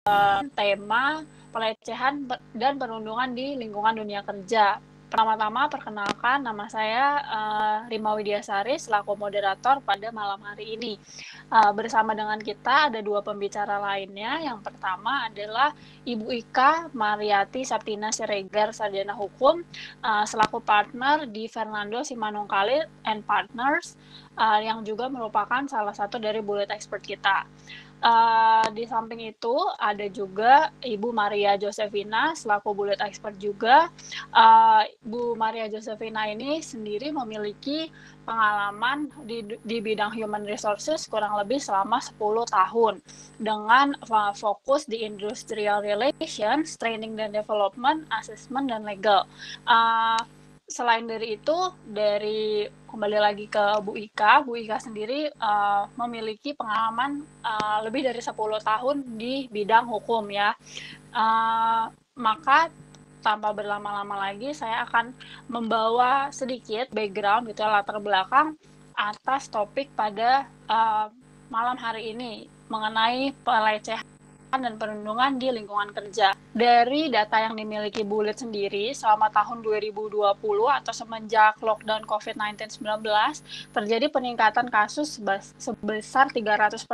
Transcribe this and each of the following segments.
tema pelecehan dan perundungan di lingkungan dunia kerja. Pertama-tama perkenalkan, nama saya Rima Widiasari selaku moderator pada malam hari ini. Bersama dengan kita ada dua pembicara lainnya. Yang pertama adalah Ibu Ika Mariati Saptina Siregar, sarjana hukum, selaku partner di Fernando Simanungkalit and Partners, yang juga merupakan salah satu dari bullet expert kita. Di samping itu ada juga Ibu Maria Josefina selaku bullet expert juga. Bu Maria Josefina ini sendiri memiliki pengalaman di bidang human resources kurang lebih selama 10 tahun dengan fokus di industrial relations, training dan development, assessment dan legal. Selain dari itu, kembali lagi ke Bu Ika sendiri memiliki pengalaman lebih dari 10 tahun di bidang hukum ya. Maka tanpa berlama-lama lagi, saya akan membawa sedikit background gitu, latar belakang atas topik pada malam hari ini mengenai pelecehan dan perundungan di lingkungan kerja. Dari data yang dimiliki Bullet sendiri, selama tahun 2020 atau semenjak lockdown COVID-19 terjadi peningkatan kasus sebesar 300%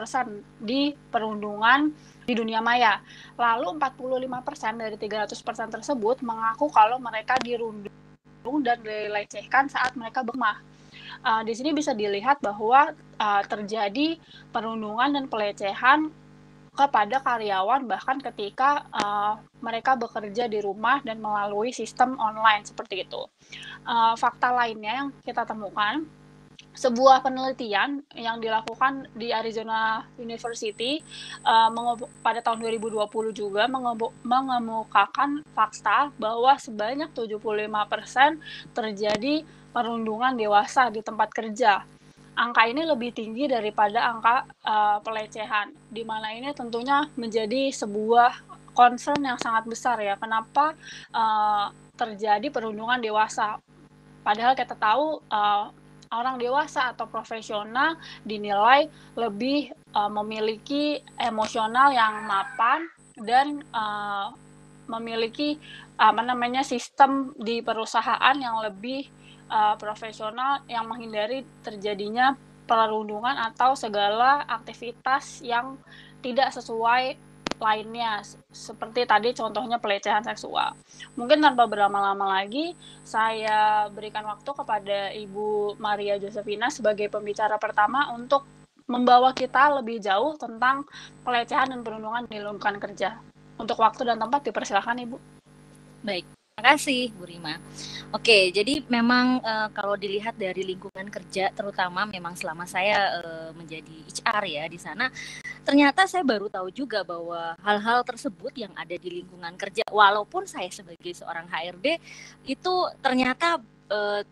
di perundungan di dunia maya. Lalu 45% dari 300% tersebut mengaku kalau mereka dirundung dan dilecehkan saat mereka berumah. Di sini bisa dilihat bahwa terjadi perundungan dan pelecehan kepada karyawan bahkan ketika mereka bekerja di rumah dan melalui sistem online seperti itu. Fakta lainnya yang kita temukan, sebuah penelitian yang dilakukan di Arizona University pada tahun 2020 juga mengemukakan fakta bahwa sebanyak 75% terjadi perundungan dewasa di tempat kerja. Angka ini lebih tinggi daripada angka pelecehan, di mana ini tentunya menjadi sebuah concern yang sangat besar ya. Kenapa terjadi perundungan dewasa? Padahal kita tahu orang dewasa atau profesional dinilai lebih memiliki emosional yang mapan dan memiliki sistem di perusahaan yang lebih profesional yang menghindari terjadinya perundungan atau segala aktivitas yang tidak sesuai lainnya, seperti tadi contohnya pelecehan seksual. Mungkin tanpa berlama-lama lagi, saya berikan waktu kepada Ibu Maria Josefina sebagai pembicara pertama untuk membawa kita lebih jauh tentang pelecehan dan perundungan di lingkungan kerja. Untuk waktu dan tempat dipersilakan Ibu. Baik, terima kasih Bu Rima. Oke, jadi memang kalau dilihat dari lingkungan kerja, terutama memang selama saya menjadi HR ya di sana, ternyata saya baru tahu juga bahwa hal-hal tersebut yang ada di lingkungan kerja, walaupun saya sebagai seorang HRD itu ternyata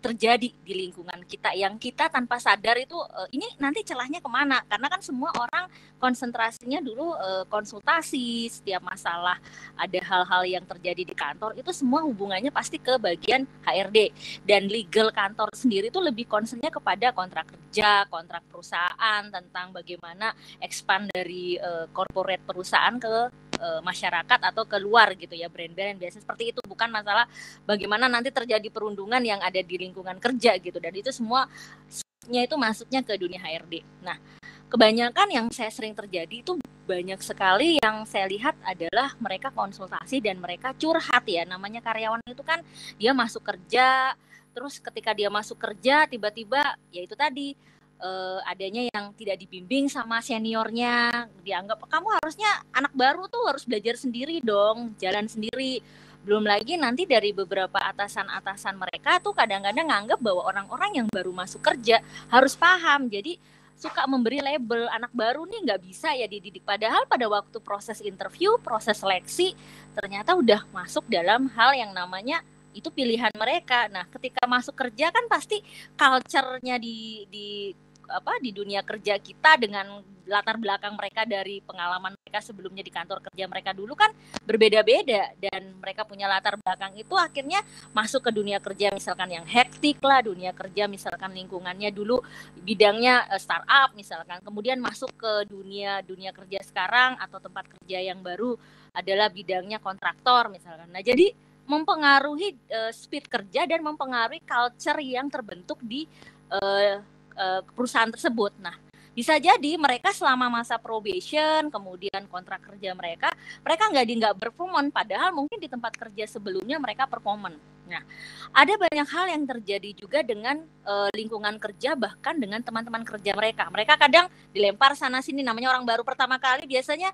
terjadi di lingkungan kita, yang kita tanpa sadar itu ini nanti celahnya kemana, karena kan semua orang konsentrasinya dulu konsultasi, setiap masalah ada hal-hal yang terjadi di kantor itu semua hubungannya pasti ke bagian HRD, dan legal kantor sendiri itu lebih concernnya kepada kontrak kerja, kontrak perusahaan, tentang bagaimana expand dari corporate perusahaan ke masyarakat atau keluar gitu ya, brand-brand biasa seperti itu, bukan masalah bagaimana nanti terjadi perundungan yang ada di lingkungan kerja gitu, dan itu semuanya itu masuknya ke dunia HRD. Nah, kebanyakan yang saya sering terjadi itu banyak sekali yang saya lihat adalah mereka konsultasi dan mereka curhat ya, namanya karyawan itu kan dia masuk kerja, terus ketika dia masuk kerja tiba-tiba ya itu tadi adanya yang tidak dibimbing sama seniornya, dianggap kamu harusnya anak baru tuh harus belajar sendiri dong, jalan sendiri. Belum lagi nanti dari beberapa atasan-atasan mereka tuh kadang-kadang nganggap bahwa orang-orang yang baru masuk kerja harus paham, jadi suka memberi label anak baru nih nggak bisa ya dididik, padahal pada waktu proses interview, proses seleksi ternyata udah masuk dalam hal yang namanya itu pilihan mereka. Nah, ketika masuk kerja kan pasti culture-nya di dunia kerja kita dengan latar belakang mereka dari pengalaman sebelumnya di kantor kerja mereka dulu kan berbeda-beda, dan mereka punya latar belakang itu akhirnya masuk ke dunia kerja misalkan yang hektik lah, dunia kerja misalkan lingkungannya dulu bidangnya startup misalkan, kemudian masuk ke dunia kerja sekarang atau tempat kerja yang baru adalah bidangnya kontraktor misalkan. Nah, jadi mempengaruhi speed kerja dan mempengaruhi culture yang terbentuk di perusahaan tersebut. Nah, bisa jadi mereka selama masa probation, kemudian kontrak kerja mereka nggak perform, padahal mungkin di tempat kerja sebelumnya mereka perform. Nah, ada banyak hal yang terjadi juga dengan lingkungan kerja, bahkan dengan teman-teman kerja mereka. Mereka kadang dilempar sana sini, namanya orang baru pertama kali biasanya.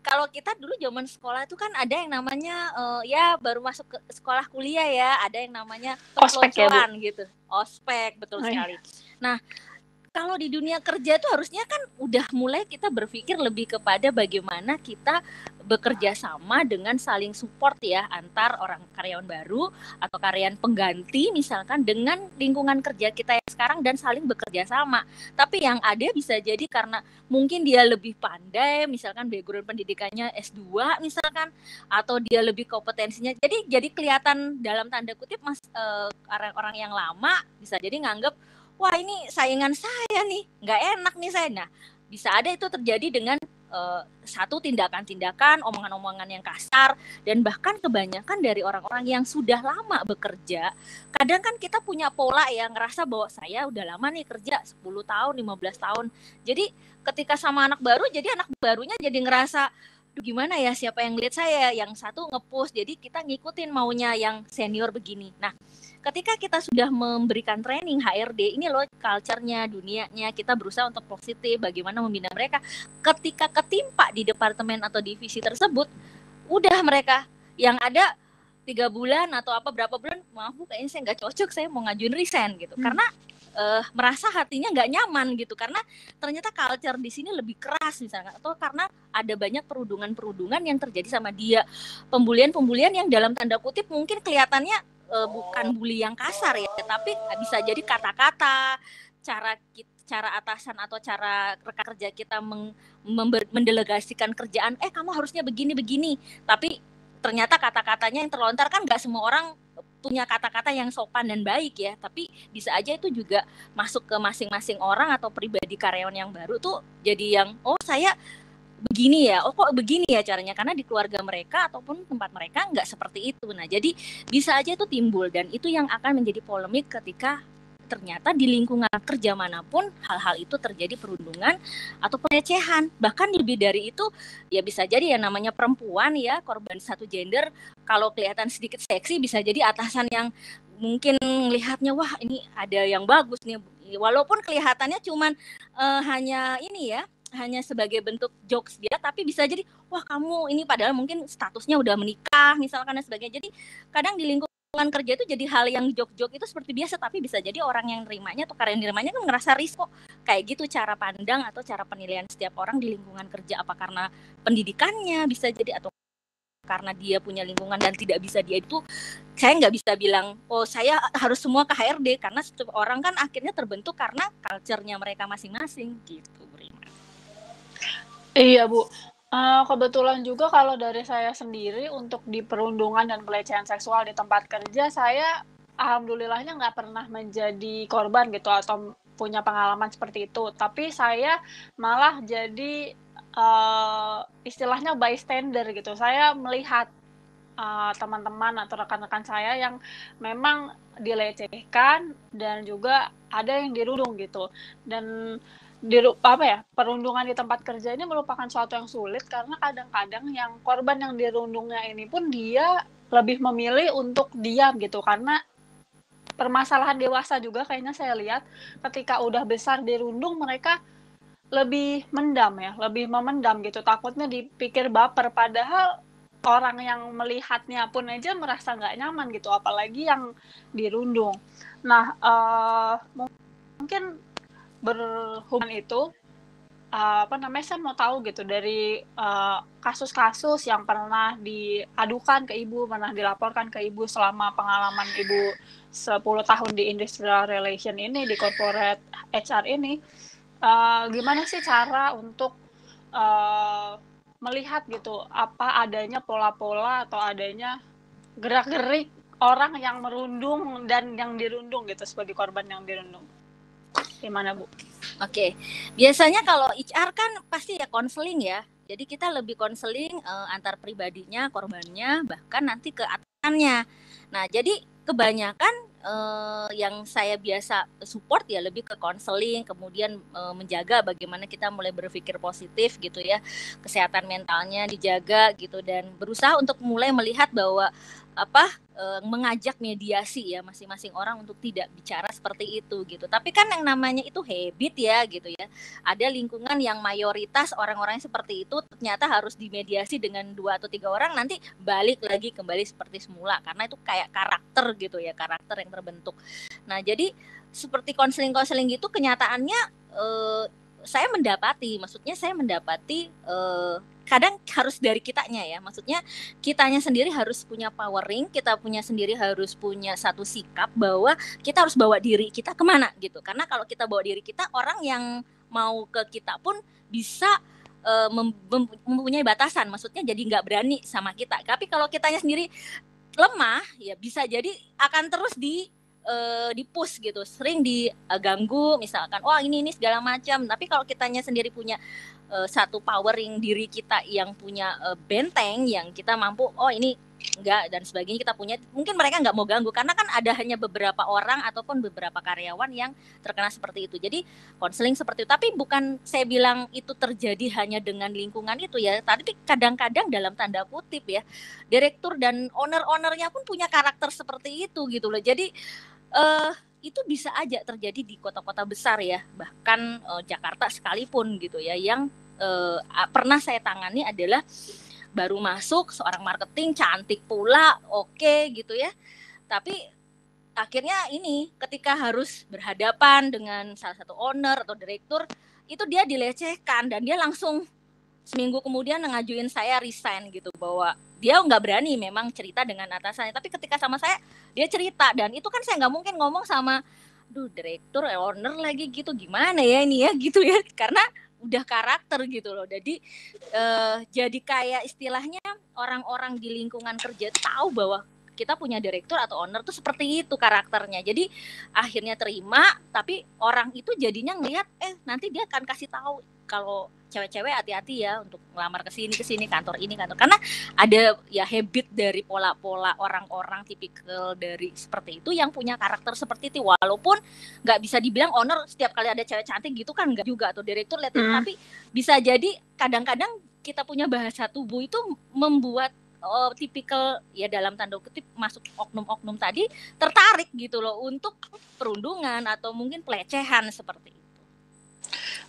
Kalau kita dulu zaman sekolah itu kan ada yang namanya ya baru masuk ke sekolah kuliah ya, ada yang namanya peloncoan gitu. Ospek, betul sekali. Nah, kalau di dunia kerja itu harusnya kan udah mulai kita berpikir lebih kepada bagaimana kita bekerja sama dengan saling support ya, antar orang karyawan baru atau karyawan pengganti misalkan dengan lingkungan kerja kita yang sekarang, dan saling bekerja sama. Tapi yang ada bisa jadi karena mungkin dia lebih pandai, misalkan background pendidikannya S2 misalkan, atau dia lebih kompetensinya. Jadi kelihatan dalam tanda kutip orang-orang yang lama bisa jadi nganggap, wah ini saingan saya nih, nggak enak nih saya. Nah, bisa ada itu terjadi dengan satu tindakan-tindakan, omongan-omongan yang kasar, dan bahkan kebanyakan dari orang-orang yang sudah lama bekerja, kadang kan kita punya pola ya, ngerasa bahwa saya udah lama nih kerja 10 tahun, 15 tahun. Jadi ketika sama anak baru, jadi anak barunya jadi ngerasa, duh gimana ya, siapa yang lihat saya, yang satu nge-push, jadi kita ngikutin maunya yang senior begini. Nah, ketika kita sudah memberikan training HRD, ini loh culture-nya, dunianya, kita berusaha untuk positif, bagaimana membina mereka. Ketika ketimpa di departemen atau divisi tersebut, udah mereka yang ada 3 bulan atau berapa bulan, maaf Bu, kayaknya saya nggak cocok, saya mau ngajuin resign gitu. Karena merasa hatinya nggak nyaman gitu, karena ternyata culture di sini lebih keras misalnya, atau karena ada banyak perundungan yang terjadi sama dia, pembulian yang dalam tanda kutip mungkin kelihatannya bukan bully yang kasar ya, tapi bisa jadi kata-kata, cara atasan atau cara rekan kerja kita mendelegasikan kerjaan, kamu harusnya begini, tapi ternyata kata-katanya yang terlontar kan nggak semua orang punya kata-kata yang sopan dan baik ya, tapi bisa aja itu juga masuk ke masing-masing orang atau pribadi karyawan yang baru tuh jadi yang, oh saya begini ya, oh kok begini ya caranya, karena di keluarga mereka ataupun tempat mereka nggak seperti itu. Nah, jadi bisa aja itu timbul, dan itu yang akan menjadi polemik ketika ternyata di lingkungan kerja manapun hal-hal itu terjadi, perundungan atau pelecehan. Bahkan lebih dari itu, ya bisa jadi yang namanya perempuan ya, korban satu gender, kalau kelihatan sedikit seksi bisa jadi atasan yang mungkin lihatnya, wah ini ada yang bagus nih, walaupun kelihatannya cuman hanya ini ya, hanya sebagai bentuk jokes dia, tapi bisa jadi, wah kamu ini, padahal mungkin statusnya udah menikah misalkan dan sebagainya. Jadi kadang di lingkungan kerja itu jadi hal yang jok-jok itu seperti biasa, tapi bisa jadi orang yang nerimanya atau karyawan nerimanya kan ngerasa risiko. Kayak gitu cara pandang atau cara penilaian setiap orang di lingkungan kerja, apa karena pendidikannya bisa jadi, atau karena dia punya lingkungan dan tidak bisa dia itu, saya nggak bisa bilang, oh saya harus semua ke HRD, karena setiap orang kan akhirnya terbentuk karena culture-nya mereka masing-masing gitu, Brima. Iya Bu, kebetulan juga kalau dari saya sendiri untuk di perundungan dan pelecehan seksual di tempat kerja, saya alhamdulillahnya nggak pernah menjadi korban gitu atau punya pengalaman seperti itu. Tapi saya malah jadi istilahnya bystander gitu. Saya melihat teman-teman atau rekan-rekan saya yang memang dilecehkan dan juga ada yang dirundung gitu. Dan perundungan di tempat kerja ini merupakan suatu yang sulit karena kadang-kadang yang korban yang dirundungnya ini pun dia lebih memilih untuk diam gitu, karena permasalahan dewasa juga kayaknya saya lihat ketika udah besar dirundung mereka lebih lebih memendam gitu, takutnya dipikir baper, padahal orang yang melihatnya pun aja merasa nggak nyaman gitu, apalagi yang dirundung. Nah, mungkin berhubungan itu, saya mau tahu gitu dari kasus-kasus yang pernah diadukan ke Ibu, pernah dilaporkan ke Ibu selama pengalaman Ibu 10 tahun di industrial relation ini, di corporate HR ini, gimana sih cara untuk melihat gitu apa adanya pola-pola atau adanya gerak-gerik orang yang merundung dan yang dirundung gitu sebagai korban yang dirundung. Gimana Bu? Oke, biasanya kalau HR kan pasti ya konseling ya. Jadi kita lebih konseling antar pribadinya, korbannya, bahkan nanti ke atasannya. Nah, jadi kebanyakan yang saya biasa support ya lebih ke konseling, kemudian menjaga bagaimana kita mulai berpikir positif gitu ya, kesehatan mentalnya dijaga gitu, dan berusaha untuk mulai melihat bahwa mengajak mediasi ya masing-masing orang untuk tidak bicara seperti itu gitu. Tapi kan yang namanya itu habit ya gitu ya. Ada lingkungan yang mayoritas orang-orang seperti itu ternyata harus dimediasi dengan 2 atau 3 orang, nanti balik lagi kembali seperti semula karena itu kayak karakter gitu ya, karakter yang terbentuk. Nah, jadi seperti konseling-konseling gitu kenyataannya saya mendapati kadang harus dari kitanya ya, maksudnya kitanya sendiri harus punya powering, kita punya sendiri harus punya satu sikap bahwa kita harus bawa diri kita kemana gitu, karena kalau kita bawa diri kita, orang yang mau ke kita pun bisa mempunyai batasan, maksudnya jadi nggak berani sama kita. Tapi kalau kitanya sendiri lemah ya bisa jadi akan terus di push gitu, sering diganggu misalkan, wah ini segala macam. Tapi kalau kitanya sendiri punya satu powering diri kita yang punya benteng yang kita mampu, oh ini enggak dan sebagainya, kita punya, mungkin mereka nggak mau ganggu karena kan ada hanya beberapa orang ataupun beberapa karyawan yang terkena seperti itu. Jadi konseling seperti itu, tapi bukan saya bilang itu terjadi hanya dengan lingkungan itu ya, tapi kadang-kadang dalam tanda kutip ya, direktur dan owner-ownernya pun punya karakter seperti itu gitu loh. Jadi itu bisa aja terjadi di kota-kota besar ya, bahkan Jakarta sekalipun gitu ya. Yang pernah saya tangani adalah baru masuk seorang marketing, cantik pula, oke gitu ya, tapi akhirnya ini ketika harus berhadapan dengan salah satu owner atau direktur, itu dia dilecehkan dan dia langsung seminggu kemudian ngajuin saya resign gitu, bahwa dia nggak berani memang cerita dengan atasannya, tapi ketika sama saya dia cerita, dan itu kan saya nggak mungkin ngomong sama direktur owner lagi gitu, gimana ya ini ya gitu ya, karena udah karakter gitu loh. Jadi kayak istilahnya orang-orang di lingkungan kerja tahu bahwa kita punya direktur atau owner tuh seperti itu karakternya. Jadi akhirnya terima, tapi orang itu jadinya ngelihat nanti dia akan kasih tahu kalau cewek-cewek hati-hati ya untuk ngelamar ke sini kantor ini, karena ada ya habit dari pola-pola orang-orang tipikal dari seperti itu yang punya karakter seperti itu. Walaupun nggak bisa dibilang owner setiap kali ada cewek cantik gitu kan, nggak juga, atau direktur lihat, tapi bisa jadi kadang-kadang kita punya bahasa tubuh itu membuat tipikal ya dalam tanda kutip masuk oknum-oknum tadi tertarik gitu loh untuk perundungan atau mungkin pelecehan seperti itu.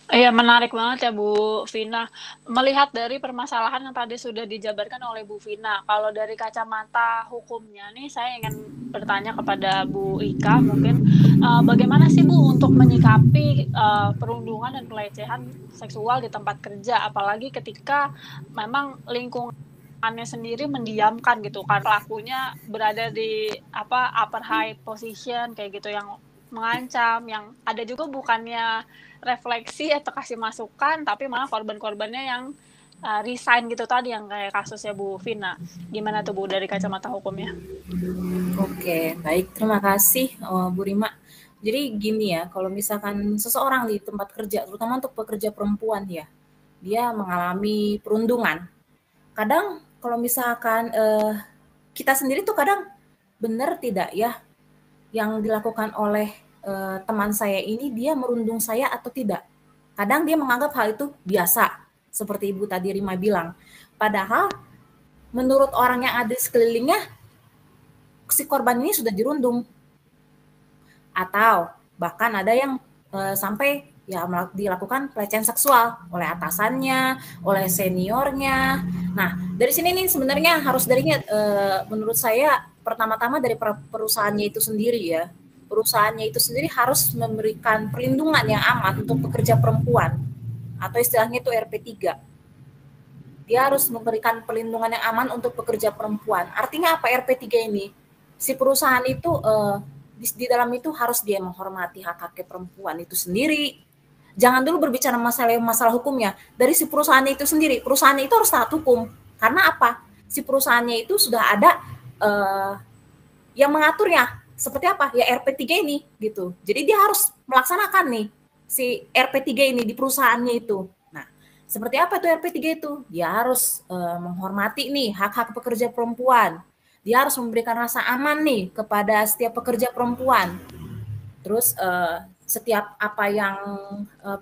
Iya, menarik banget ya Bu Vina. Melihat dari permasalahan yang tadi sudah dijabarkan oleh Bu Vina, kalau dari kacamata hukumnya nih, saya ingin bertanya kepada Bu Ika, mungkin bagaimana sih Bu untuk menyikapi perundungan dan pelecehan seksual di tempat kerja, apalagi ketika memang lingkungannya sendiri mendiamkan gitu kan, pelakunya berada di upper high position kayak gitu, yang mengancam, yang ada juga bukannya refleksi atau kasih masukan, tapi malah korban-korbannya yang resign gitu tadi, yang kayak kasusnya Bu Vina. Gimana tuh Bu dari kacamata hukumnya? Oke, baik, terima kasih Bu Rima. Jadi gini ya, kalau misalkan seseorang di tempat kerja, terutama untuk pekerja perempuan ya, dia mengalami perundungan. Kadang kalau misalkan kita sendiri tuh kadang benar tidak ya yang dilakukan oleh teman saya ini, dia merundung saya atau tidak. Kadang dia menganggap hal itu biasa, seperti Ibu tadi Rima bilang. Padahal menurut orang yang ada di sekelilingnya, si korban ini sudah dirundung. Atau bahkan ada yang sampai ya dilakukan pelecehan seksual oleh atasannya, oleh seniornya. Nah, dari sini nih sebenarnya harus menurut saya pertama-tama dari perusahaannya itu sendiri ya. Perusahaannya itu sendiri harus memberikan perlindungan yang aman untuk pekerja perempuan, atau istilahnya itu RP3. Dia harus memberikan perlindungan yang aman untuk pekerja perempuan. Artinya apa RP3 ini? Si perusahaan itu di dalam itu harus dia menghormati hak-hak perempuan itu sendiri. Jangan dulu berbicara masalah hukumnya. Dari si perusahaan itu sendiri, perusahaan itu harus taat hukum. Karena apa? Si perusahaannya itu sudah ada yang mengaturnya. Seperti apa? Ya RP3 ini gitu. Jadi dia harus melaksanakan nih si RP3 ini di perusahaannya itu. Nah, seperti apa tuh RP3 itu? Dia harus menghormati nih hak-hak pekerja perempuan. Dia harus memberikan rasa aman nih kepada setiap pekerja perempuan. Terus setiap apa yang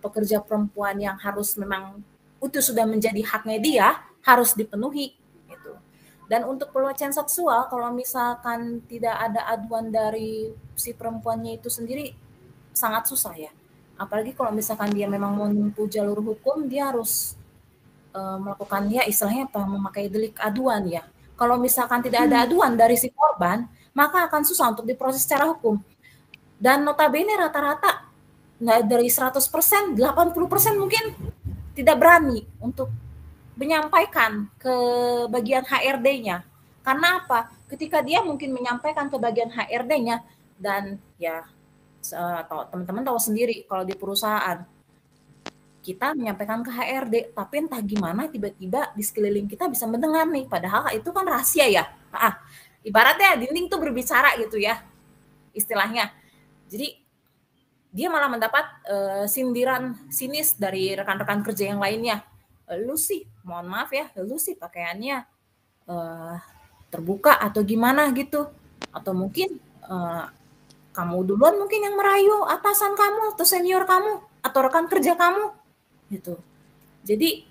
pekerja perempuan yang harus memang itu sudah menjadi haknya dia harus dipenuhi gitu. Dan untuk pelecehan seksual kalau misalkan tidak ada aduan dari si perempuannya itu sendiri sangat susah ya. Apalagi kalau misalkan dia memang menempuh jalur hukum, dia harus melakukan ya istilahnya apa, memakai delik aduan ya. Kalau misalkan tidak ada aduan dari si korban, maka akan susah untuk diproses secara hukum. Dan notabene rata-rata dari 100%, 80% mungkin tidak berani untuk menyampaikan ke bagian HRD-nya. Karena apa? Ketika dia mungkin menyampaikan ke bagian HRD-nya, dan ya teman-teman tahu sendiri kalau di perusahaan, kita menyampaikan ke HRD, tapi entah gimana tiba-tiba di sekeliling kita bisa mendengar nih, padahal itu kan rahasia ya. Ibaratnya dinding tuh berbicara gitu ya, istilahnya. Jadi dia malah mendapat sindiran sinis dari rekan-rekan kerja yang lainnya. Lu sih, mohon maaf ya, lu sih pakaiannya terbuka atau gimana gitu. Atau mungkin kamu duluan mungkin yang merayu atasan kamu atau senior kamu atau rekan kerja kamu gitu. Jadi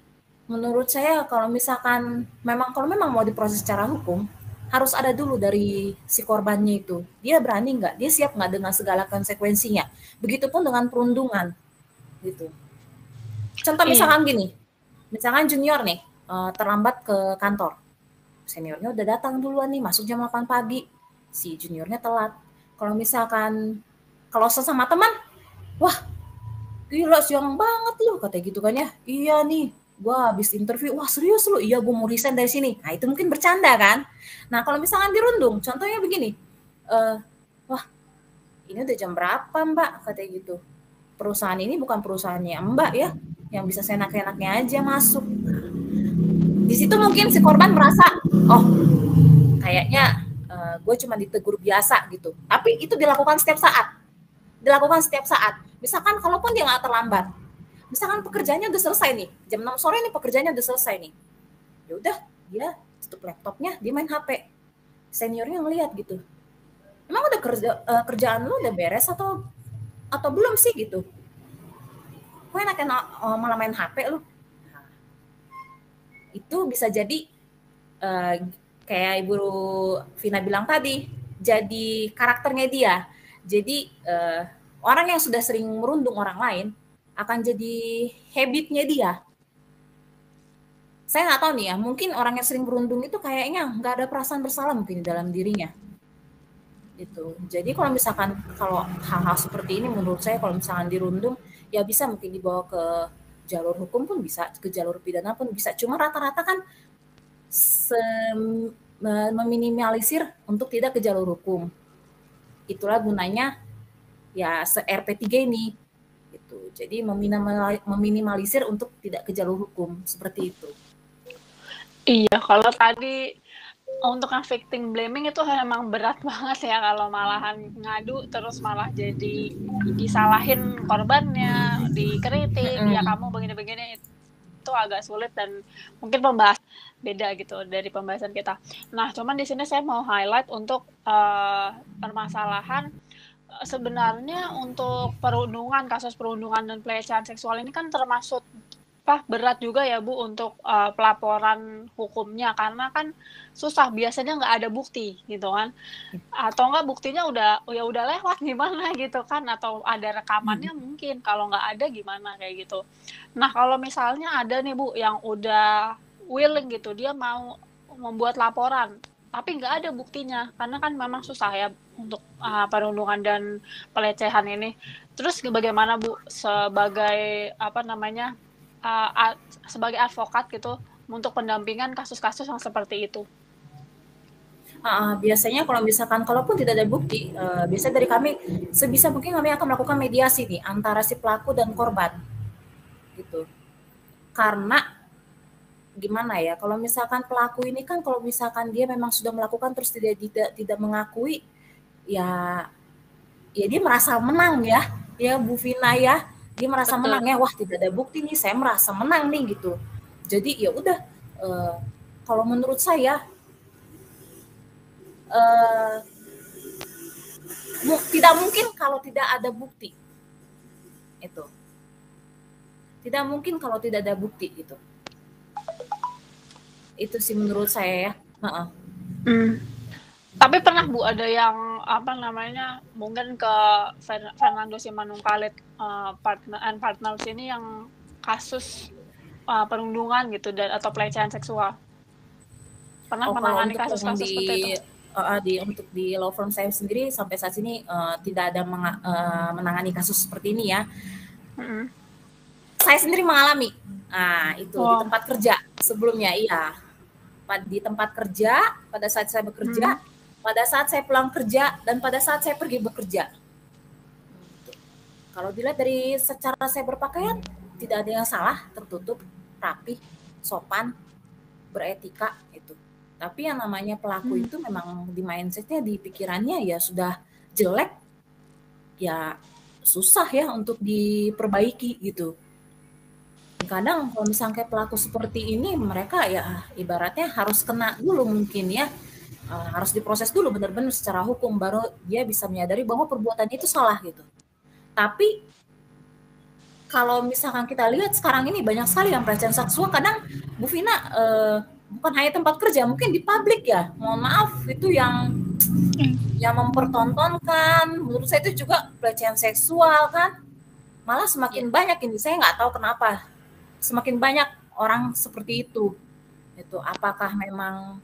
menurut saya kalau memang mau diproses secara hukum, harus ada dulu dari si korbannya itu. Dia berani nggak? Dia siap nggak dengan segala konsekuensinya? Begitupun dengan perundungan, gitu. Contoh misalkan gini, misalkan junior nih terlambat ke kantor, seniornya udah datang duluan nih, masuk jam 8 pagi, si juniornya telat. Kalau sesama teman, wah gila siang banget lu, katanya gitu kan ya. Iya nih, gue habis interview, wah serius lu? Iya gue mau resign dari sini. Nah itu mungkin bercanda kan. Nah kalau misalkan dirundung, contohnya begini, wah ini udah jam berapa mbak, katanya gitu. Perusahaan ini bukan perusahaannya mbak ya, yang bisa seenak-enaknya aja masuk. Di situ mungkin si korban merasa, oh kayaknya gue cuma ditegur biasa gitu. Tapi itu dilakukan setiap saat. Misalkan kalaupun dia nggak terlambat, misalkan pekerjaannya udah selesai nih, jam 6 sore nih pekerjaannya udah selesai nih, ya udah dia tutup laptopnya, dia main HP, seniornya ngelihat gitu, emang udah kerjaan lu udah beres atau belum sih gitu, kok enaknya malah main HP lu. Nah, itu bisa jadi kayak Ibu Vina bilang tadi, jadi karakternya dia. Jadi orang yang sudah sering merundung orang lain akan jadi habitnya dia. Saya nggak tahu nih ya, mungkin orang yang sering merundung itu kayaknya nggak ada perasaan bersalah mungkin di dalam dirinya. Gitu. Jadi kalau hal-hal seperti ini menurut saya kalau misalkan dirundung, ya bisa mungkin dibawa ke jalur hukum pun bisa, ke jalur pidana pun bisa. Cuma rata-rata kan meminimalisir untuk tidak ke jalur hukum. Itulah gunanya ya RP3 ini. Gitu. Jadi meminimalisir untuk tidak ke jalur hukum seperti itu. Iya, kalau tadi untuk yang victim blaming itu memang berat banget ya, kalau malahan ngadu terus malah jadi disalahin korbannya, dikritik, ya kamu begini-begini, itu agak sulit dan mungkin pembahas beda gitu dari pembahasan kita. Nah, cuman di sini saya mau highlight untuk permasalahan sebenarnya untuk perundungan, kasus perundungan dan pelecehan seksual ini kan termasuk berat juga ya Bu untuk pelaporan hukumnya, karena kan susah, biasanya nggak ada bukti gitu kan, atau nggak buktinya udah lewat gimana gitu kan, atau ada rekamannya mungkin, kalau nggak ada gimana kayak gitu. Nah kalau misalnya ada nih Bu yang udah willing gitu, dia mau membuat laporan tapi nggak ada buktinya, karena kan memang susah ya untuk perundungan dan pelecehan ini. Terus bagaimana Bu sebagai sebagai advokat gitu untuk pendampingan kasus-kasus yang seperti itu? Biasanya kalau misalkan kalaupun tidak ada bukti, biasanya dari kami sebisa mungkin kami akan melakukan mediasi nih antara si pelaku dan korban. gitu. Karena gimana ya, kalau misalkan pelaku ini kan kalau misalkan dia memang sudah melakukan terus tidak mengakui, ya dia merasa menang ya Bu Vina ya. Dia merasa menang ya, wah tidak ada bukti nih, saya merasa menang nih gitu. Jadi ya udah, kalau menurut saya tidak mungkin kalau tidak ada bukti. Tidak mungkin kalau tidak ada bukti gitu. Itu sih menurut saya ya. Tapi pernah Bu ada yang mungkin ke Fernando Simanungkalit partners ini yang kasus perundungan gitu atau pelecehan seksual. Pernah menangani kasus-kasus seperti itu? Untuk di law firm saya sendiri sampai saat ini tidak ada menangani kasus seperti ini ya. Saya sendiri mengalami. Itu di tempat kerja sebelumnya, iya. Di tempat kerja, pada saat saya bekerja, pada saat saya pulang kerja, dan pada saat saya pergi bekerja. Kalau dilihat dari secara saya berpakaian, tidak ada yang salah, tertutup, rapi, sopan, beretika itu. Tapi yang namanya pelaku itu memang di mindsetnya, di pikirannya ya sudah jelek, ya susah ya untuk diperbaiki gitu. Kadang kalau misalnya kayak pelaku seperti ini, mereka ya ibaratnya harus kena dulu mungkin ya, harus diproses dulu benar-benar secara hukum, baru dia bisa menyadari bahwa perbuatan itu salah gitu. Tapi kalau misalkan kita lihat sekarang ini banyak sekali yang pelecehan seksual, kadang Bu Vina bukan hanya tempat kerja, mungkin di publik ya, mohon maaf itu yang mempertontonkan, menurut saya itu juga pelecehan seksual kan, malah semakin banyak ini, saya nggak tahu kenapa semakin banyak orang seperti itu. Apakah memang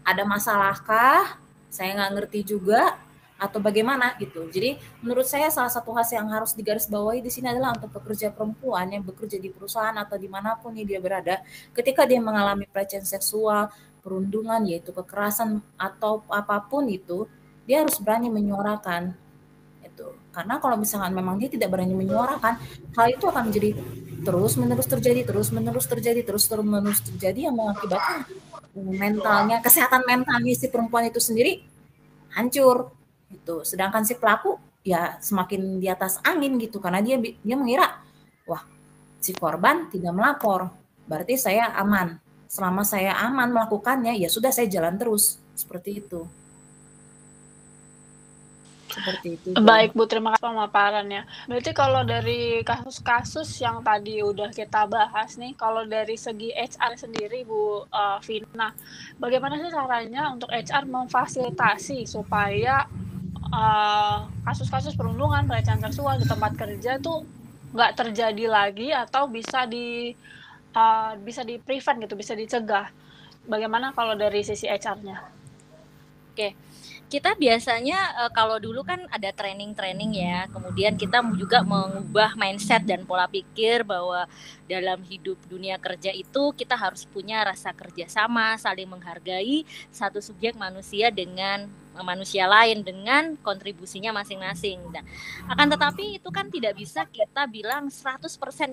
ada masalahkah? Saya nggak ngerti juga, atau bagaimana gitu. Jadi menurut saya salah satu hal yang harus digarisbawahi di sini adalah untuk pekerja perempuan yang bekerja di perusahaan atau dimanapun dia berada, ketika dia mengalami pelecehan seksual, perundungan, yaitu kekerasan atau apapun itu, dia harus berani menyuarakan. Karena kalau misalkan memang dia tidak berani menyuarakan, hal itu akan menjadi terus-menerus terjadi yang mengakibatkan mentalnya, kesehatan mentalnya si perempuan itu sendiri hancur gitu. Sedangkan si pelaku ya semakin di atas angin gitu, karena dia mengira, wah si korban tidak melapor, berarti saya aman. Selama saya aman melakukannya, ya sudah saya jalan terus, seperti itu. Seperti itu. Baik Bu, terima kasih pemaparannya. Berarti kalau dari kasus-kasus yang tadi udah kita bahas nih, kalau dari segi HR sendiri Bu Vina, bagaimana sih caranya untuk HR memfasilitasi supaya kasus-kasus perundungan, pelecehan seksual di tempat kerja tuh nggak terjadi lagi atau bisa di prevent gitu, bisa dicegah. Bagaimana kalau dari sisi HR-nya? Oke. Kita biasanya kalau dulu kan ada training ya, kemudian kita juga mengubah mindset dan pola pikir bahwa dalam hidup dunia kerja itu kita harus punya rasa kerjasama, saling menghargai satu subjek manusia dengan manusia lain dengan kontribusinya masing-masing. Nah, akan tetapi itu kan tidak bisa kita bilang 100%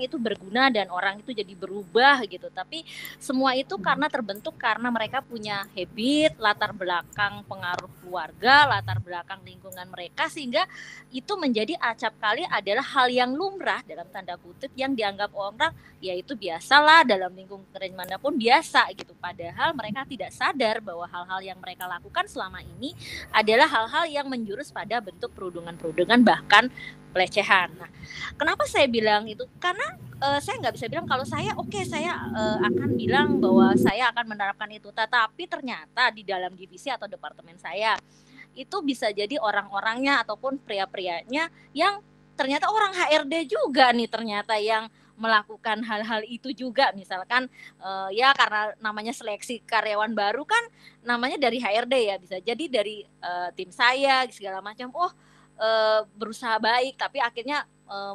itu berguna dan orang itu jadi berubah gitu. Tapi semua itu karena terbentuk karena mereka punya habit, latar belakang pengaruh keluarga, latar belakang lingkungan mereka, sehingga itu menjadi acap kali adalah hal yang lumrah dalam tanda kutip yang dianggap orang yaitu biasalah dalam lingkungan kerja manapun biasa gitu. Padahal mereka tidak sadar bahwa hal-hal yang mereka lakukan selama ini adalah hal-hal yang menjurus pada bentuk perundungan bahkan pelecehan. Nah, kenapa saya bilang itu? Karena saya nggak bisa bilang kalau saya saya akan bilang bahwa saya akan menerapkan itu. Tetapi ternyata di dalam divisi atau departemen saya itu bisa jadi orang-orangnya ataupun pria-prianya yang ternyata orang HRD juga nih ternyata yang melakukan hal-hal itu juga, misalkan ya karena namanya seleksi karyawan baru kan namanya dari HRD ya, bisa jadi dari tim saya segala macam, berusaha baik tapi akhirnya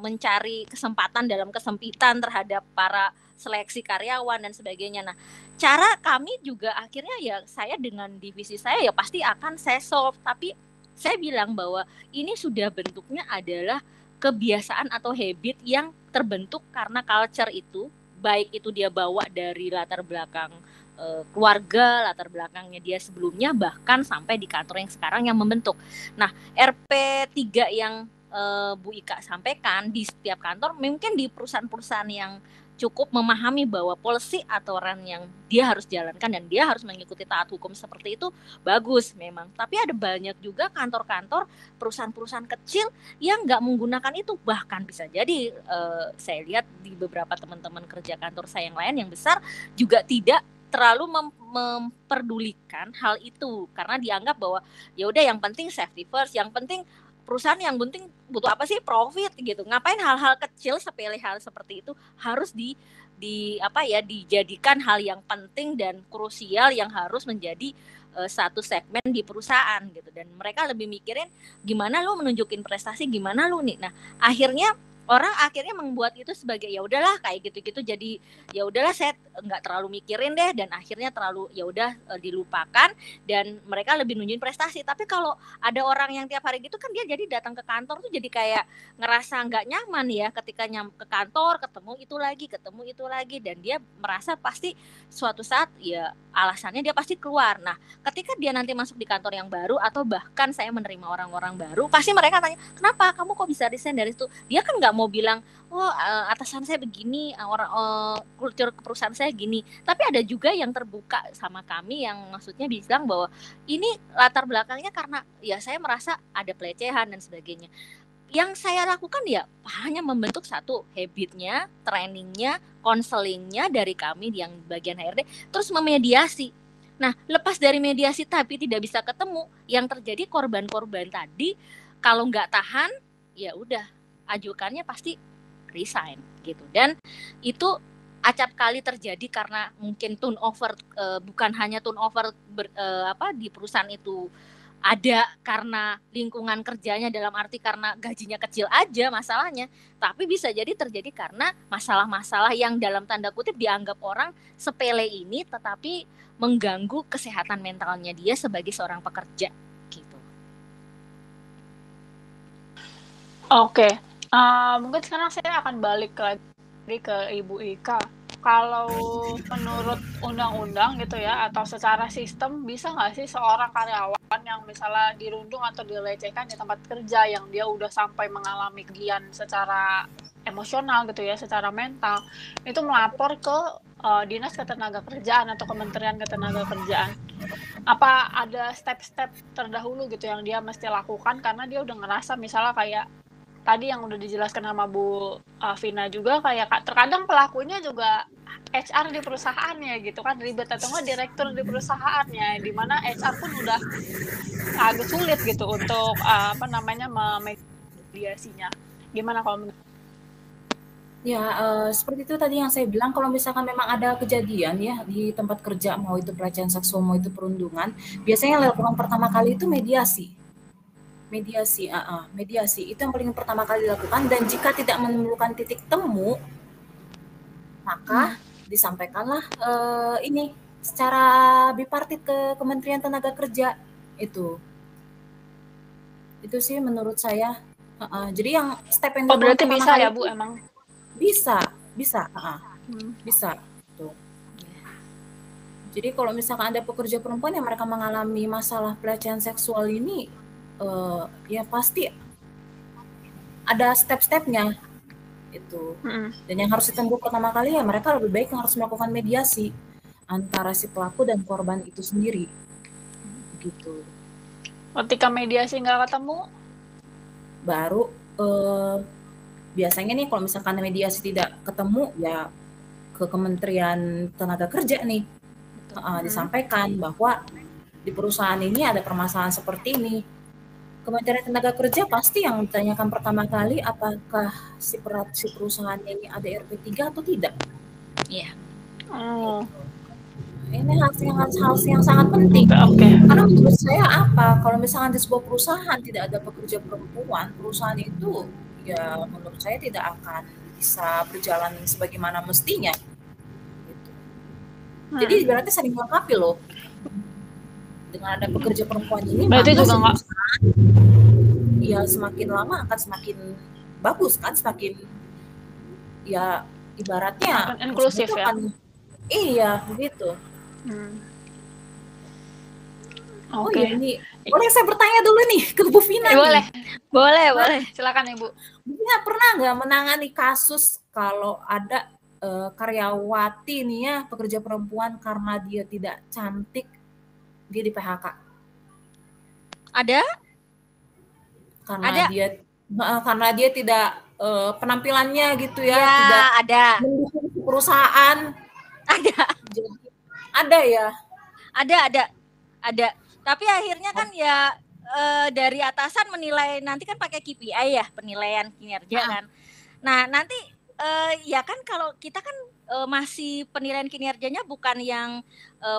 mencari kesempatan dalam kesempitan terhadap para seleksi karyawan dan sebagainya. Nah, cara kami juga akhirnya ya saya dengan divisi saya ya pasti akan saya solve, tapi saya bilang bahwa ini sudah bentuknya adalah kebiasaan atau habit yang terbentuk karena culture itu, baik itu dia bawa dari latar belakang keluarga, latar belakangnya dia sebelumnya, bahkan sampai di kantor yang sekarang yang membentuk. Nah, RP3 yang Bu Ika sampaikan di setiap kantor, mungkin di perusahaan-perusahaan yang cukup memahami bahwa policy aturan yang dia harus jalankan dan dia harus mengikuti taat hukum seperti itu, bagus memang. Tapi ada banyak juga kantor-kantor, perusahaan-perusahahan kecil yang nggak menggunakan itu. Bahkan bisa jadi saya lihat di beberapa teman-teman kerja kantor saya yang lain yang besar juga tidak terlalu memperdulikan hal itu, karena dianggap bahwa ya udah yang penting safety first, yang penting perusahaan yang penting butuh apa sih, profit gitu. Ngapain hal-hal kecil, sepele hal seperti itu harus dijadikan hal yang penting dan krusial yang harus menjadi satu segmen di perusahaan gitu. Dan mereka lebih mikirin gimana lu menunjukin prestasi, gimana lu nih. Nah, akhirnya orang membuat itu sebagai ya udahlah kayak gitu-gitu, jadi ya udahlah saya nggak terlalu mikirin deh, dan akhirnya terlalu ya udah dilupakan dan mereka lebih nunjukin prestasi. Tapi kalau ada orang yang tiap hari gitu kan dia jadi datang ke kantor tuh jadi kayak ngerasa nggak nyaman ya, ketika ke kantor ketemu itu lagi dan dia merasa pasti suatu saat ya alasannya dia pasti keluar. Nah, ketika dia nanti masuk di kantor yang baru atau bahkan saya menerima orang-orang baru, pasti mereka tanya, kenapa kamu kok bisa resign dari situ? Dia kan nggak mau bilang, atasan saya begini, kultur perusahaan saya gini. Tapi ada juga yang terbuka sama kami yang maksudnya bilang bahwa ini latar belakangnya karena ya saya merasa ada pelecehan dan sebagainya. Yang saya lakukan ya hanya membentuk satu habitnya, trainingnya, konselingnya dari kami yang bagian HRD, terus memediasi. Nah, lepas dari mediasi tapi tidak bisa ketemu, yang terjadi korban-korban tadi kalau nggak tahan, ya udah ajukannya pasti resign gitu. Dan itu acap kali terjadi karena mungkin turnover, bukan hanya turnover di perusahaan itu ada karena lingkungan kerjanya, dalam arti karena gajinya kecil aja masalahnya, tapi bisa jadi terjadi karena masalah-masalah yang dalam tanda kutip dianggap orang sepele ini tetapi mengganggu kesehatan mentalnya dia sebagai seorang pekerja gitu. Oke. Mungkin sekarang saya akan balik lagi ke Ibu Ika. Kalau menurut undang-undang gitu ya, atau secara sistem, bisa nggak sih seorang karyawan yang misalnya dirundung atau dilecehkan di tempat kerja, yang dia udah sampai mengalami kerugian secara emosional gitu ya, secara mental, itu melapor ke Dinas Ketenagakerjaan atau Kementerian Ketenagakerjaan? Apa ada step-step terdahulu gitu yang dia mesti lakukan karena dia udah ngerasa misalnya kayak tadi yang udah dijelaskan sama Bu Vina juga, kayak terkadang pelakunya juga HR di perusahaannya gitu kan, ribet, atau enggak direktur di perusahaannya, di mana HR pun udah agak sulit gitu untuk memediasinya. Gimana kalau Ya, seperti itu tadi yang saya bilang, kalau misalkan memang ada kejadian ya di tempat kerja, mau itu pelecehan seksual, mau itu perundungan, biasanya yang dilakukan pertama kali itu mediasi itu yang paling pertama kali dilakukan. Dan jika tidak menemukan titik temu, maka disampaikanlah ini secara bipartit ke Kementerian Tenaga Kerja. Itu sih menurut saya. Jadi yang step yang berarti bisa ya Bu, emang bisa tuh. Jadi kalau misalkan ada pekerja perempuan yang mereka mengalami masalah pelecehan seksual ini, ya pasti ada step-stepnya itu. Dan yang harus ditunggu pertama kali ya mereka lebih baik yang harus melakukan mediasi antara si pelaku dan korban itu sendiri gitu. Ketika mediasi nggak ketemu, baru biasanya nih kalau misalkan mediasi tidak ketemu ya ke Kementerian Tenaga Kerja nih, disampaikan bahwa di perusahaan ini ada permasalahan seperti ini. Kementerian Tenaga Kerja pasti yang ditanyakan pertama kali, apakah si perusahaan ini ada RP3 atau tidak. Iya. Ini hal yang sangat penting. Karena menurut saya kalau misalkan di sebuah perusahaan tidak ada pekerja perempuan, perusahaan itu ya menurut saya tidak akan bisa berjalan sebagaimana mestinya. Gitu. Jadi berarti saling melengkapi loh. Dengan ada pekerja perempuan ini, berarti juga nggak, ya semakin lama akan semakin bagus kan, semakin ya ibaratnya inklusif ya. Iya begitu. Oh Oke. iya, ini boleh saya bertanya dulu nih ke Bu Vina? Boleh. Silakan Ibu. Bu Vina pernah nggak menangani kasus kalau ada karyawati nih ya, pekerja perempuan karena dia tidak cantik dia di PHK? Ada? Karena dia tidak penampilannya gitu ya, Ya, tidak ada. mendukung perusahaan. Ada ya? Ada. Tapi akhirnya kan ya dari atasan menilai, nanti kan pakai KPI ya, penilaian kinerja kan. Nah nanti ya kan kalau kita kan masih penilaian kinerjanya bukan yang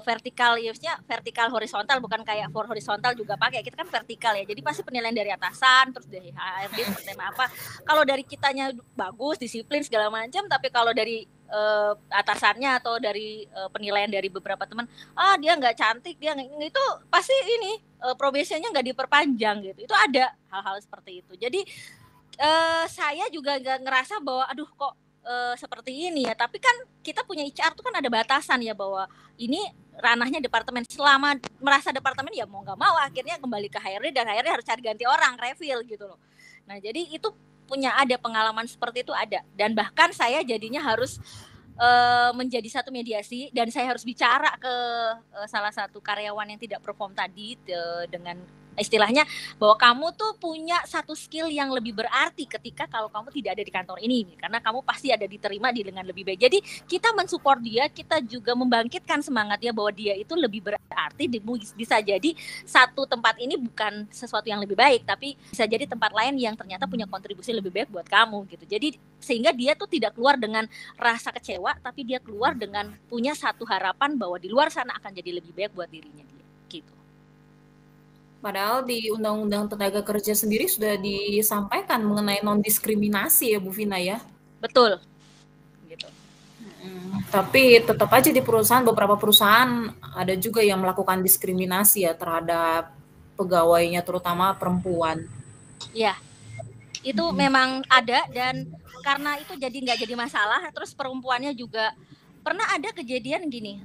vertikal, ya maksudnya vertikal horizontal, bukan kayak for horizontal juga pakai, kita kan vertikal ya. Jadi pasti penilaian dari atasan, terus dari HRD seperti apa. Kalau dari kitanya bagus, disiplin segala macam, tapi kalau dari atasannya atau dari penilaian dari beberapa teman, dia nggak cantik, dia itu pasti ini probationnya nggak diperpanjang gitu. Itu ada hal-hal seperti itu. Jadi saya juga nggak ngerasa bahwa aduh kok seperti ini ya. Tapi kan kita punya HR tuh kan ada batasan ya, bahwa ini ranahnya departemen. Selama merasa departemen ya mau nggak mau akhirnya kembali ke HRD, dan HRD harus cari ganti orang, refill gitu loh. Nah jadi itu ada pengalaman seperti itu ada, dan bahkan saya jadinya harus menjadi satu mediasi, dan saya harus bicara ke salah satu karyawan yang tidak perform tadi dengan istilahnya bahwa kamu tuh punya satu skill yang lebih berarti ketika kalau kamu tidak ada di kantor ini, karena kamu pasti ada diterima dengan lebih baik. Jadi kita mensupport dia, kita juga membangkitkan semangatnya bahwa dia itu lebih berarti. Bisa jadi satu tempat ini bukan sesuatu yang lebih baik, tapi bisa jadi tempat lain yang ternyata punya kontribusi lebih baik buat kamu gitu. Jadi sehingga dia tuh tidak keluar dengan rasa kecewa, tapi dia keluar dengan punya satu harapan bahwa di luar sana akan jadi lebih baik buat dirinya dia gitu. Padahal di Undang-Undang Tenaga Kerja sendiri sudah disampaikan mengenai non-diskriminasi ya Bu Vina ya? Betul. Gitu. Tapi tetap aja di beberapa perusahaan ada juga yang melakukan diskriminasi ya terhadap pegawainya, terutama perempuan. Iya, itu memang ada, dan karena itu jadi nggak jadi masalah. Terus perempuannya juga pernah ada kejadian gini,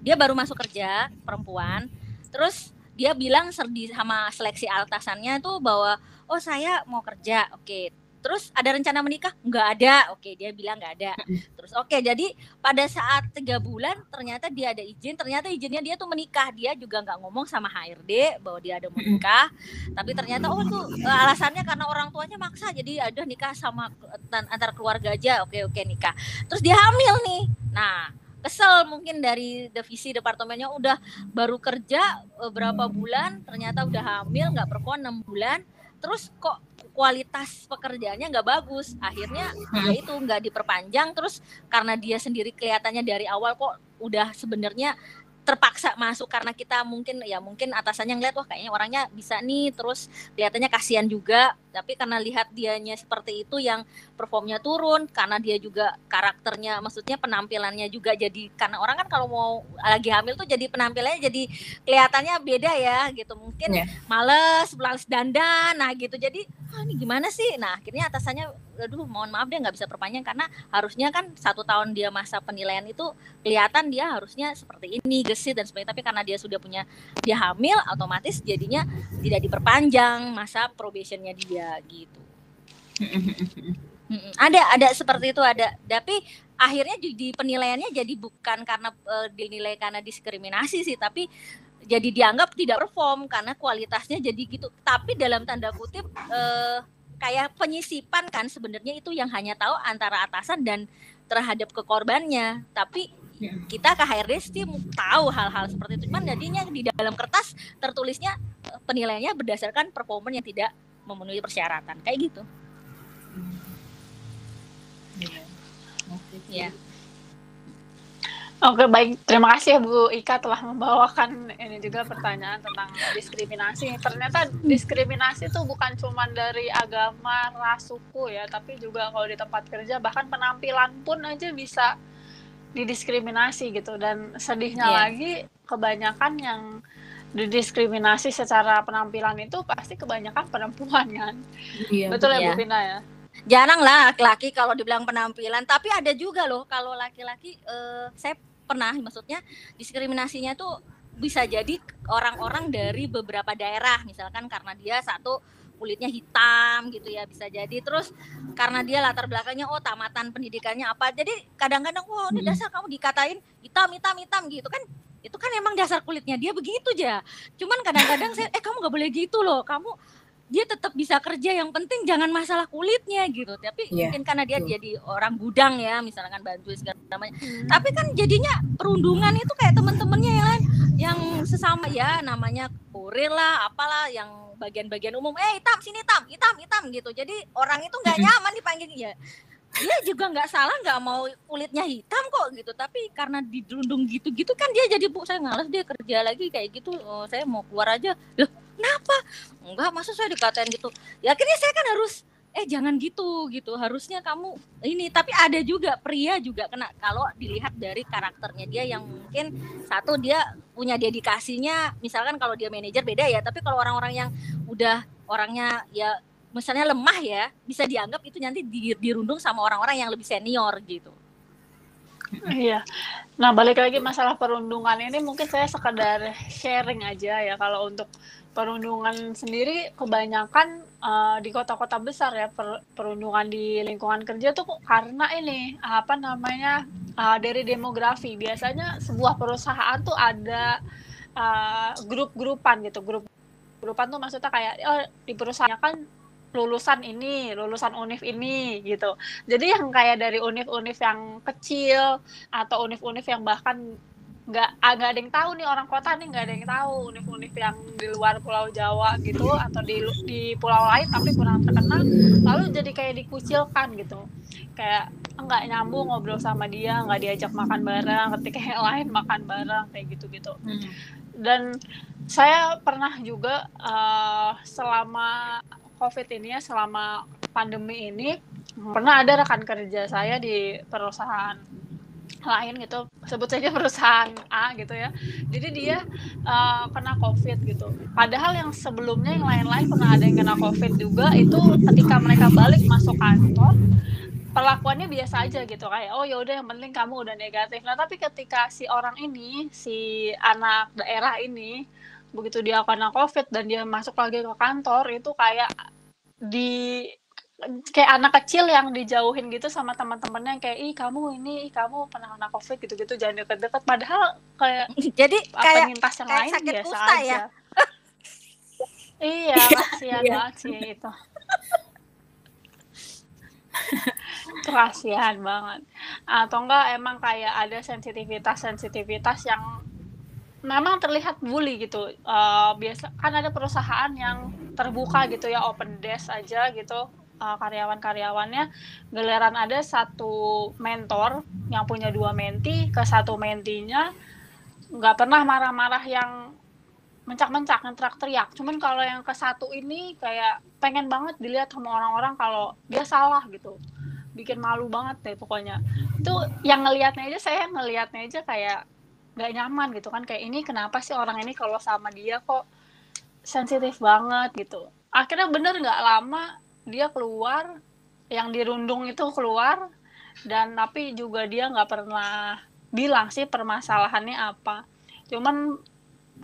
dia baru masuk kerja, perempuan, terus dia bilang sama seleksi atasannya tuh bahwa saya mau kerja, oke. Terus ada rencana menikah? Nggak ada, oke, dia bilang nggak ada. Terus jadi pada saat 3 bulan ternyata dia ada izin, ternyata izinnya dia tuh menikah. Dia juga nggak ngomong sama HRD bahwa dia ada mau nikah, tapi ternyata tuh alasannya karena orang tuanya maksa, jadi ada nikah sama antar keluarga aja, oke nikah. Terus dia hamil nih. Nah kesel mungkin dari divisi departemennya, udah baru kerja berapa bulan ternyata udah hamil, nggak perform 6 bulan, terus kok kualitas pekerjaannya nggak bagus, akhirnya ya itu nggak diperpanjang. Terus karena dia sendiri kelihatannya dari awal kok udah sebenarnya terpaksa masuk karena kita mungkin atasannya ngeliat wah kayaknya orangnya bisa nih, terus kelihatannya kasihan juga, tapi karena lihat dianya seperti itu yang performnya turun, karena dia juga karakternya, maksudnya penampilannya juga jadi, karena orang kan kalau mau lagi hamil tuh jadi penampilannya jadi kelihatannya beda ya gitu, mungkin males dandan, nah gitu, jadi ini gimana sih. Nah akhirnya atasannya aduh mohon maaf dia nggak bisa perpanjang, karena harusnya kan 1 tahun dia masa penilaian itu kelihatan dia harusnya seperti ini, gesit dan sebagainya, tapi karena dia sudah dia hamil, otomatis jadinya tidak diperpanjang masa probationnya dia gitu. Ada seperti itu ada, tapi akhirnya di penilaiannya jadi bukan karena dinilai karena diskriminasi sih, tapi jadi dianggap tidak perform karena kualitasnya jadi gitu. Tapi dalam tanda kutip kayak penyisipan kan, sebenarnya itu yang hanya tahu antara atasan dan terhadap kekorbannya, tapi kita ke HRD sih tahu hal-hal seperti itu, cuman jadinya di dalam kertas tertulisnya penilaiannya berdasarkan performa yang tidak memenuhi persyaratan kayak gitu. Ya. Oke, baik. Terima kasih ya Bu Ika telah membawakan ini juga pertanyaan tentang diskriminasi. Ternyata diskriminasi itu bukan cuma dari agama, ras, suku ya, tapi juga kalau di tempat kerja bahkan penampilan pun aja bisa didiskriminasi gitu. Dan sedihnya lagi kebanyakan didiskriminasi secara penampilan itu pasti kebanyakan perempuan kan. Iya, Betul ya Iya. Bu Vina ya? Jarang lah laki-laki kalau dibilang penampilan, tapi ada juga loh kalau laki-laki, saya pernah, maksudnya diskriminasinya tuh bisa jadi orang-orang dari beberapa daerah, misalkan karena dia satu kulitnya hitam gitu ya, bisa jadi, terus karena dia latar belakangnya tamatan pendidikannya apa, jadi kadang-kadang ini dasar kamu dikatain hitam gitu kan, itu kan emang dasar kulitnya dia begitu aja. Cuman kadang-kadang saya kamu nggak boleh gitu loh, kamu dia tetap bisa kerja, yang penting jangan masalah kulitnya gitu. Tapi mungkin karena dia jadi orang gudang ya, misalkan bantu segala macam. Tapi kan jadinya perundungan itu kayak teman-temannya yang lain, yang sesama ya, namanya kurir lah, apalah, yang bagian-bagian umum, hitam sini, hitam gitu. Jadi orang itu nggak nyaman dipanggil ya. Dia juga nggak salah, nggak mau kulitnya hitam kok gitu, tapi karena dirundung gitu-gitu kan dia jadi, Bu, saya malas dia kerja lagi kayak gitu, saya mau keluar aja. Loh, kenapa? Enggak, masa saya dikatain gitu. Ya akhirnya saya kan harus jangan gitu, harusnya kamu ini. Tapi ada juga pria juga kena, kalau dilihat dari karakternya dia, yang mungkin satu dia punya dedikasinya, misalkan kalau dia manajer beda ya, tapi kalau orang-orang yang udah orangnya ya misalnya lemah ya, bisa dianggap itu nanti dirundung sama orang-orang yang lebih senior gitu. Iya. Nah, balik lagi masalah perundungan ini, mungkin saya sekedar sharing aja ya. Kalau untuk perundungan sendiri kebanyakan di kota-kota besar ya, perundungan di lingkungan kerja tuh karena ini apa namanya, dari demografi. Biasanya sebuah perusahaan tuh ada grup-grupan gitu. Grup-grupan tuh maksudnya kayak di perusahaan kan lulusan ini, lulusan univ ini gitu. Jadi yang kayak dari univ-univ yang kecil atau univ-univ yang bahkan nggak ada yang tahu nih, orang kota nih nggak ada yang tahu, univ-univ yang di luar Pulau Jawa gitu atau di pulau lain tapi kurang terkenal, lalu jadi kayak dikucilkan gitu, kayak nggak nyambung ngobrol sama dia, nggak diajak makan bareng ketika yang lain makan bareng kayak gitu-gitu. Dan saya pernah juga selama COVID ini ya, selama pandemi ini, pernah ada rekan kerja saya di perusahaan lain gitu, sebut saja perusahaan A gitu ya. Jadi dia kena COVID gitu. Padahal yang sebelumnya yang lain-lain pernah ada yang kena COVID juga, itu ketika mereka balik masuk kantor, perlakuannya biasa aja gitu, kayak ya udah yang penting kamu udah negatif. Nah, tapi ketika si orang ini, si anak daerah ini, begitu dia kena COVID dan dia masuk lagi ke kantor, itu kayak kayak anak kecil yang dijauhin gitu sama teman-temannya, kayak kamu pernah kena COVID gitu-gitu, jangan deket-deket, padahal kayak jadi kayak penyintas yang kayak lain sakit biasa kusta aja ya. Iya, kasihan banget sih itu. Kasihan banget. Atau enggak emang kayak ada sensitivitas yang memang terlihat bully gitu. Biasa kan ada perusahaan yang terbuka gitu ya, open desk aja gitu, karyawan-karyawannya, giliran ada satu mentor yang punya 2 menti, ke satu mentinya nggak pernah marah-marah yang mencak-mencak, yang teriak-teriak. Cuman kalau yang ke satu ini kayak pengen banget dilihat sama orang-orang kalau dia salah gitu. Bikin malu banget deh pokoknya. Itu yang saya ngelihatnya aja kayak nggak nyaman gitu kan, kayak ini kenapa sih orang ini kalau sama dia kok sensitif banget gitu. Akhirnya bener nggak lama dia keluar, yang dirundung itu keluar, dan tapi juga dia nggak pernah bilang sih permasalahannya apa. Cuman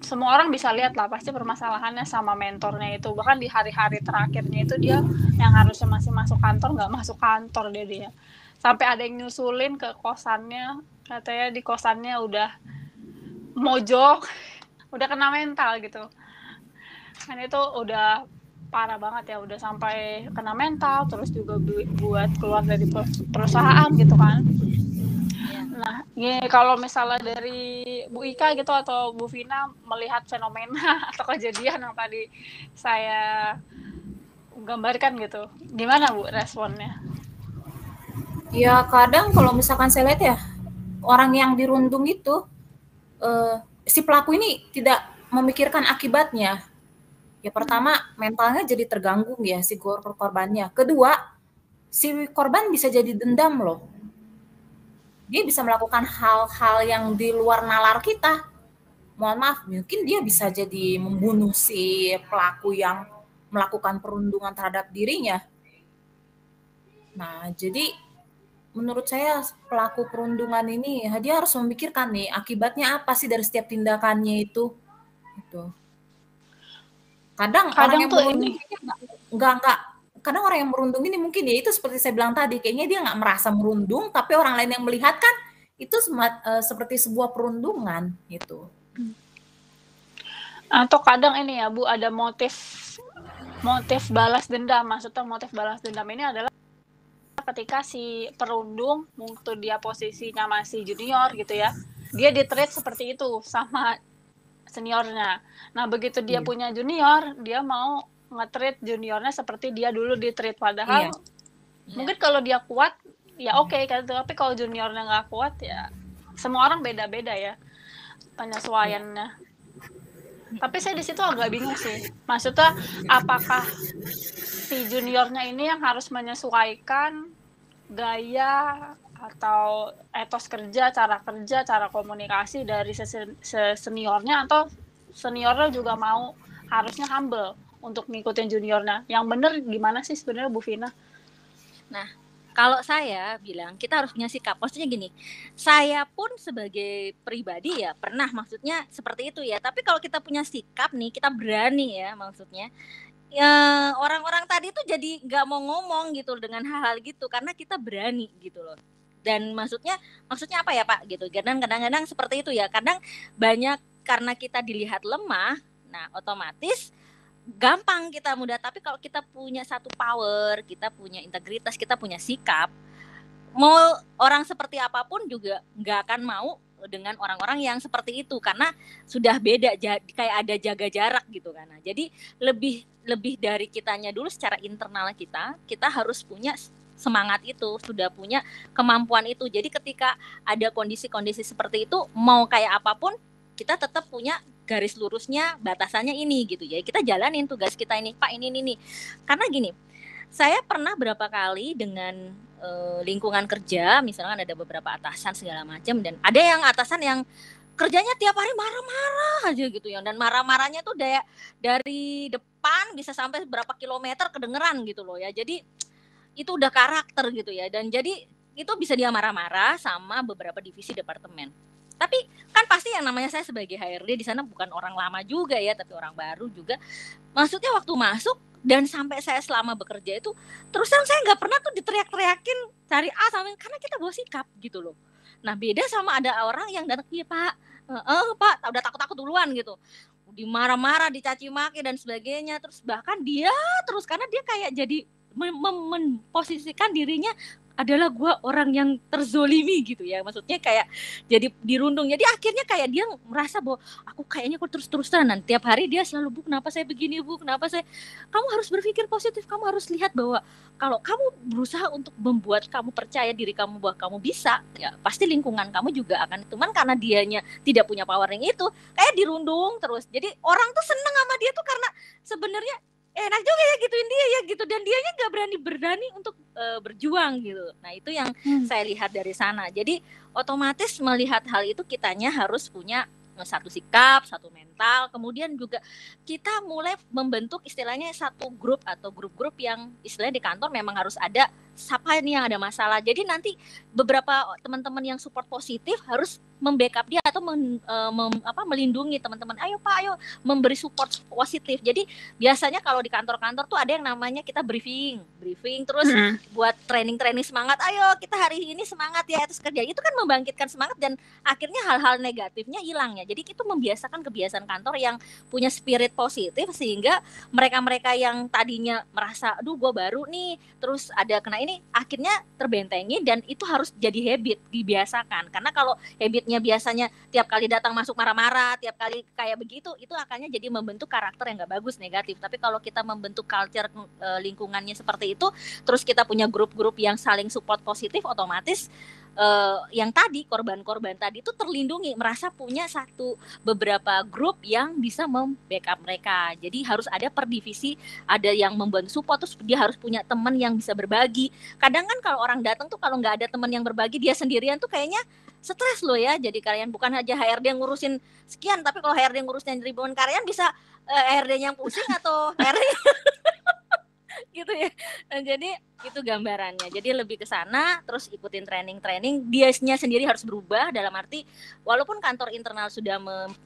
semua orang bisa lihat lah pasti permasalahannya sama mentornya itu. Bahkan di hari-hari terakhirnya itu dia yang harusnya masih masuk kantor nggak masuk kantor dia. Sampai ada yang nyusulin ke kosannya, katanya di kosannya udah mojok, udah kena mental gitu. Kan itu udah parah banget ya, udah sampai kena mental, terus juga buat keluar dari perusahaan gitu kan. Nah, ini kalau misalnya dari Bu Ika gitu atau Bu Vina melihat fenomena atau kejadian yang tadi saya gambarkan gitu, gimana Bu responnya? Ya kadang kalau misalkan saya lihat ya, orang yang dirundung itu si pelaku ini tidak memikirkan akibatnya. Ya pertama mentalnya jadi terganggu ya si korbannya. Kedua, si korban bisa jadi dendam loh. Dia bisa melakukan hal-hal yang di luar nalar kita. mohon maaf, mungkin dia bisa jadi membunuh si pelaku yang melakukan perundungan terhadap dirinya. Nah, jadi menurut saya pelaku perundungan ini dia harus memikirkan nih akibatnya apa sih dari setiap tindakannya itu. Gitu. Kadang orang yang merundung kadang orang yang merundung ini mungkin ya itu seperti saya bilang tadi, kayaknya dia nggak merasa merundung, tapi orang lain yang melihat kan itu seperti sebuah perundungan gitu. Atau kadang ini ya Bu, ada motif balas dendam. Maksudnya motif balas dendam ini adalah ketika si perundung, waktu dia posisinya masih junior gitu ya, dia di-treat seperti itu sama seniornya. Nah begitu dia punya junior, dia mau nge-treat juniornya seperti dia dulu di-treat. Padahal mungkin kalau dia kuat ya oke kan, tapi kalau juniornya nggak kuat ya semua orang beda-beda ya penyesuaiannya. Tapi saya di situ agak bingung sih. Maksudnya apakah si juniornya ini yang harus menyesuaikan gaya atau etos kerja, cara komunikasi dari seniornya, atau seniornya juga mau harusnya humble untuk ngikutin juniornya. Yang bener gimana sih sebenarnya Bu Vina? Nah, kalau saya bilang kita harus punya sikap. Maksudnya gini, saya pun sebagai pribadi ya pernah maksudnya seperti itu ya. Tapi kalau kita punya sikap nih, kita berani ya maksudnya. Ya orang-orang tadi tuh jadi nggak mau ngomong gitu dengan hal-hal gitu karena kita berani gitu loh. Dan maksudnya apa ya Pak gitu. Kadang-kadang seperti itu ya. Kadang banyak karena kita dilihat lemah, nah otomatis gampang kita mudah. Tapi kalau kita punya satu power, kita punya integritas, kita punya sikap, mau orang seperti apapun juga nggak akan mau dengan orang-orang yang seperti itu karena sudah beda, kayak ada jaga jarak gitu kan. Nah, jadi lebih dari kitanya dulu secara internal kita harus punya semangat itu, sudah punya kemampuan itu. Jadi ketika ada kondisi-kondisi seperti itu, mau kayak apapun kita tetap punya garis lurusnya, batasannya ini gitu ya. Kita jalanin tugas kita ini, Pak ini nih. Karena gini, saya pernah berapa kali dengan lingkungan kerja, misalkan ada beberapa atasan segala macam, dan ada yang atasan yang kerjanya tiap hari marah-marah aja gitu ya, dan marah-marahnya tuh dari depan bisa sampai berapa kilometer kedengeran gitu loh ya. Jadi itu udah karakter gitu ya, dan jadi itu bisa dia marah-marah sama beberapa divisi departemen. Tapi kan pasti yang namanya saya sebagai HRD di sana bukan orang lama juga ya, tapi orang baru juga. Maksudnya waktu masuk dan sampai saya selama bekerja itu terus terang saya nggak pernah tuh diteriak-teriakin cari A sampai, karena kita bawa sikap gitu loh. Nah beda sama ada orang yang datang, iya Pak, Pak udah takut-takut duluan gitu, dimarah-marah, dicaci maki dan sebagainya, terus bahkan dia terus karena dia kayak jadi memposisikan dirinya adalah gue orang yang terzolimi gitu ya, maksudnya kayak jadi dirundung. Jadi akhirnya kayak dia merasa bahwa aku kayaknya kok terus-terusan, dan tiap hari dia selalu, Bu kenapa saya begini, Bu kenapa saya. Kamu harus berpikir positif, kamu harus lihat bahwa kalau kamu berusaha untuk membuat kamu percaya diri kamu bahwa kamu bisa, ya pasti lingkungan kamu juga akan, cuman karena dianya tidak punya power yang itu, kayak dirundung terus. Jadi orang tuh seneng sama dia tuh karena sebenarnya enak juga ya gituin dia ya gitu, dan dianya nggak berani untuk berjuang gitu. Nah itu yang saya lihat dari sana. Jadi otomatis melihat hal itu kitanya harus punya satu sikap, satu mental. Kemudian juga kita mulai membentuk istilahnya satu grup atau grup-grup yang istilahnya di kantor memang harus ada siapa nih yang ada masalah. Jadi nanti beberapa teman-teman yang support positif harus membackup dia atau melindungi teman-teman. Ayo Pak, ayo memberi support positif. Jadi biasanya kalau di kantor-kantor tuh ada yang namanya kita briefing terus buat training semangat. Ayo kita hari ini semangat ya atas kerja. Itu kan membangkitkan semangat dan akhirnya hal-hal negatifnya hilang ya. Jadi itu membiasakan kebiasaan kantor yang punya spirit positif sehingga mereka-mereka yang tadinya merasa aduh gue baru nih terus ada kena ini, akhirnya terbentengi, dan itu harus jadi habit, dibiasakan. Karena kalau habitnya biasanya tiap kali datang masuk marah-marah, tiap kali kayak begitu, itu akannya jadi membentuk karakter yang gak bagus, negatif. Tapi kalau kita membentuk culture lingkungannya seperti itu, terus kita punya grup-grup yang saling support positif, otomatis yang tadi korban-korban tadi itu terlindungi, merasa punya beberapa grup yang bisa membackup mereka. Jadi harus ada per divisi, ada yang membantu support, terus dia harus punya teman yang bisa berbagi. Kadang kan kalau orang datang tuh kalau nggak ada teman yang berbagi, dia sendirian tuh kayaknya stres loh ya jadi karyawan, bukan aja HRD yang ngurusin sekian, tapi kalau HRD yang ngurusin ribuan karyawan bisa HRD-nya yang pusing atau HRD gitu ya. Nah, jadi itu gambarannya. Jadi lebih ke sana, terus ikutin training. Dianya sendiri harus berubah dalam arti walaupun kantor internal sudah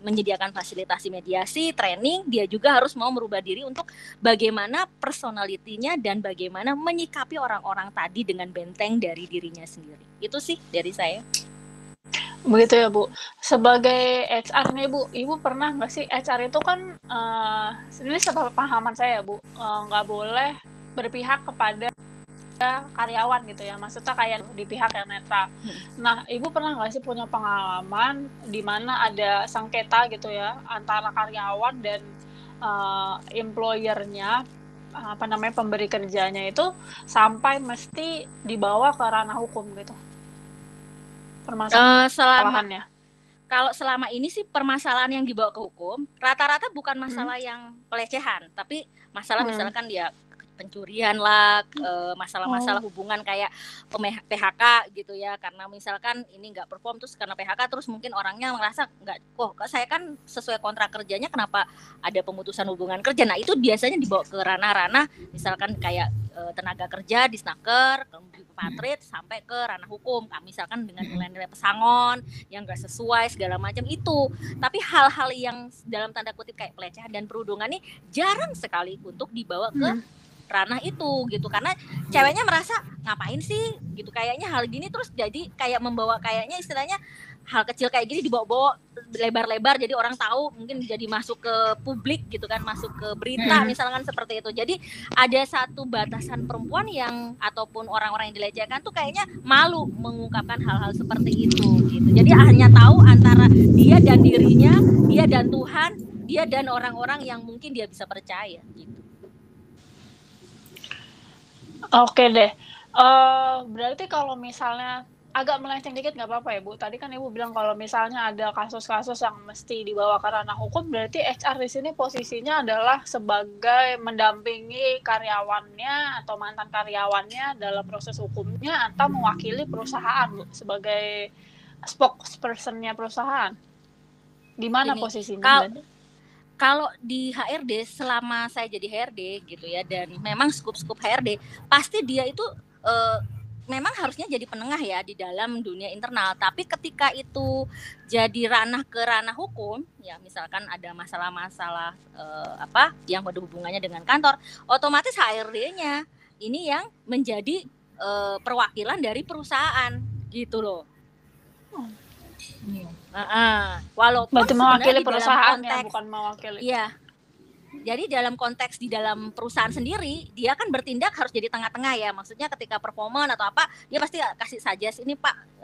menyediakan fasilitasi mediasi, training, dia juga harus mau merubah diri untuk bagaimana personalitinya dan bagaimana menyikapi orang-orang tadi dengan benteng dari dirinya sendiri. Itu sih dari saya. Begitu ya Bu. Sebagai HR nih Bu, Ibu pernah nggak sih HR itu kan ini sepemahaman saya Bu, nggak boleh berpihak kepada karyawan gitu ya, maksudnya kayak di pihak yang netral. Nah, Ibu pernah nggak sih punya pengalaman di mana ada sengketa gitu ya antara karyawan dan employer-nya, apa namanya, pemberi kerjanya itu sampai mesti dibawa ke ranah hukum gitu? Permasalahannya. Kalau selama ini sih permasalahan yang dibawa ke hukum rata-rata bukan masalah yang pelecehan, tapi masalah misalkan dia pencurian lah, masalah-masalah hubungan kayak PHK gitu ya, karena misalkan ini nggak perform terus karena PHK, terus mungkin orangnya merasa nggak, saya kan sesuai kontrak kerjanya kenapa ada pemutusan hubungan kerja. Nah itu biasanya dibawa ke ranah-ranah misalkan kayak tenaga kerja di Snaker, Patrit sampai ke ranah hukum, misalkan dengan nilai-nilai pesangon yang nggak sesuai segala macam itu. Tapi hal-hal yang dalam tanda kutip kayak pelecehan dan perundungan ini jarang sekali untuk dibawa ke ranah itu gitu, karena ceweknya merasa ngapain sih gitu, kayaknya hal gini terus jadi kayak membawa, kayaknya istilahnya hal kecil kayak gini dibawa-bawa lebar-lebar jadi orang tahu, mungkin jadi masuk ke publik gitu kan, masuk ke berita misalkan seperti itu. Jadi ada satu batasan perempuan yang ataupun orang-orang yang dilecehkan tuh kayaknya malu mengungkapkan hal-hal seperti itu gitu. Jadi hanya tahu antara dia dan dirinya, dia dan Tuhan, dia dan orang-orang yang mungkin dia bisa percaya gitu. Oke deh, berarti kalau misalnya agak melenceng dikit nggak apa-apa ya Bu? Tadi kan Ibu bilang kalau misalnya ada kasus-kasus yang mesti dibawa ke ranah hukum, berarti HR di sini posisinya adalah sebagai mendampingi karyawannya atau mantan karyawannya dalam proses hukumnya, atau mewakili perusahaan Bu, sebagai spokesperson-nya perusahaan. Di mana posisinya? Kalau di HRD, selama saya jadi HRD gitu ya, dan memang skup-skup HRD pasti dia itu memang harusnya jadi penengah ya di dalam dunia internal. Tapi ketika itu jadi ranah ke ranah hukum, ya misalkan ada masalah-masalah yang berhubungannya dengan kantor, otomatis HRD-nya ini yang menjadi perwakilan dari perusahaan gitu loh. Walaupun berarti mewakili perusahaan konteks, ya, bukan mewakili. Iya. Jadi dalam konteks di dalam perusahaan sendiri, dia kan bertindak harus jadi tengah-tengah ya. Maksudnya ketika performan atau apa, dia pasti kasih suggest ini Pak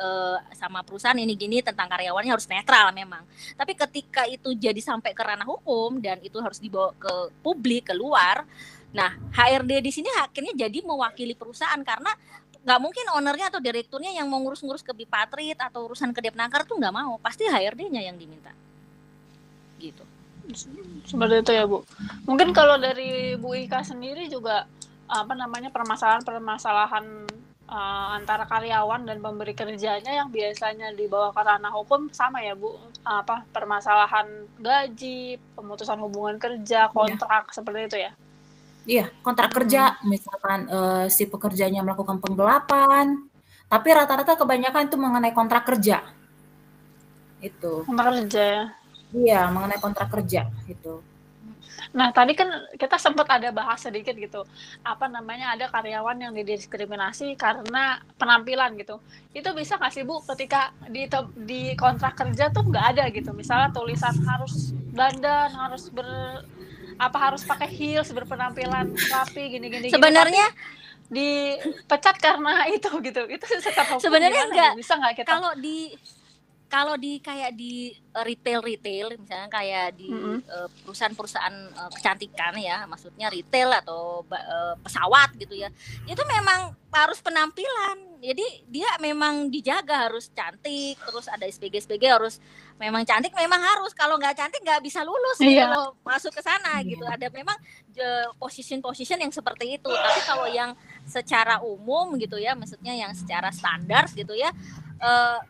sama perusahaan ini gini, tentang karyawannya harus netral memang. Tapi ketika itu jadi sampai ke ranah hukum dan itu harus dibawa ke publik, keluar. Nah, HRD di sini akhirnya jadi mewakili perusahaan, karena nggak mungkin ownernya atau direkturnya yang mau ngurus-ngurus ke Bipatrit atau urusan ke Depnaker tuh nggak mau, pasti HRD-nya yang diminta gitu. Seperti itu ya Bu. Mungkin kalau dari Bu Ika sendiri juga permasalahan antara karyawan dan pemberi kerjanya yang biasanya dibawa ke ranah hukum sama ya Bu, permasalahan gaji, pemutusan hubungan kerja, kontrak seperti itu ya. Iya, kontrak kerja, misalkan si pekerjanya melakukan penggelapan, tapi rata-rata kebanyakan itu mengenai kontrak kerja. Itu. Kontrak kerja ya? Iya, mengenai kontrak kerja itu. Nah, tadi kan kita sempat ada bahas sedikit gitu, ada karyawan yang didiskriminasi karena penampilan gitu. Itu bisa nggak sih Bu, ketika di kontrak kerja tuh nggak ada gitu, misalnya tulisan harus dandan, harus harus pakai heels, berpenampilan rapi gini-gini. Sebenarnya dipecat karena itu gitu. Itu sebenarnya enggak. Bisa nggak kita? Kalau di kayak di retail misalnya kayak di perusahaan-perusahaan kecantikan ya, maksudnya retail atau pesawat gitu ya, itu memang harus penampilan. Jadi dia memang dijaga harus cantik, terus ada SPG harus memang cantik, memang harus, kalau nggak cantik nggak bisa lulus kalau masuk ke sana gitu. Ada memang position yang seperti itu. Tapi kalau yang secara umum gitu ya, maksudnya yang secara standar gitu ya,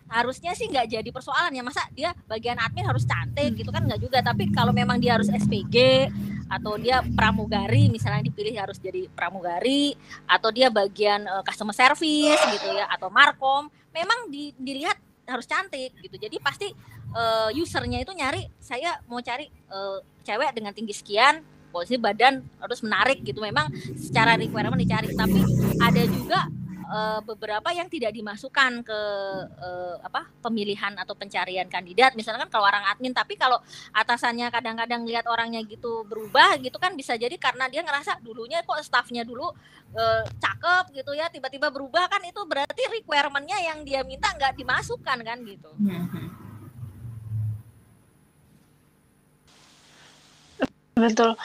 harusnya sih nggak jadi persoalan ya, masa dia bagian admin harus cantik gitu kan, nggak juga. Tapi kalau memang dia harus SPG atau dia pramugari, misalnya dipilih harus jadi pramugari, atau dia bagian customer service gitu ya, atau markom, memang dilihat harus cantik gitu. Jadi pasti usernya itu nyari, saya mau cari cewek dengan tinggi sekian, posisi badan harus menarik gitu, memang secara requirement dicari. Tapi ada juga beberapa yang tidak dimasukkan ke pemilihan atau pencarian kandidat. Misalkan kalau orang admin, tapi kalau atasannya kadang-kadang lihat orangnya gitu berubah gitu kan, bisa jadi karena dia ngerasa dulunya kok staffnya dulu cakep gitu ya, tiba-tiba berubah, kan itu berarti requirement-nya yang dia minta nggak dimasukkan kan gitu. Betul.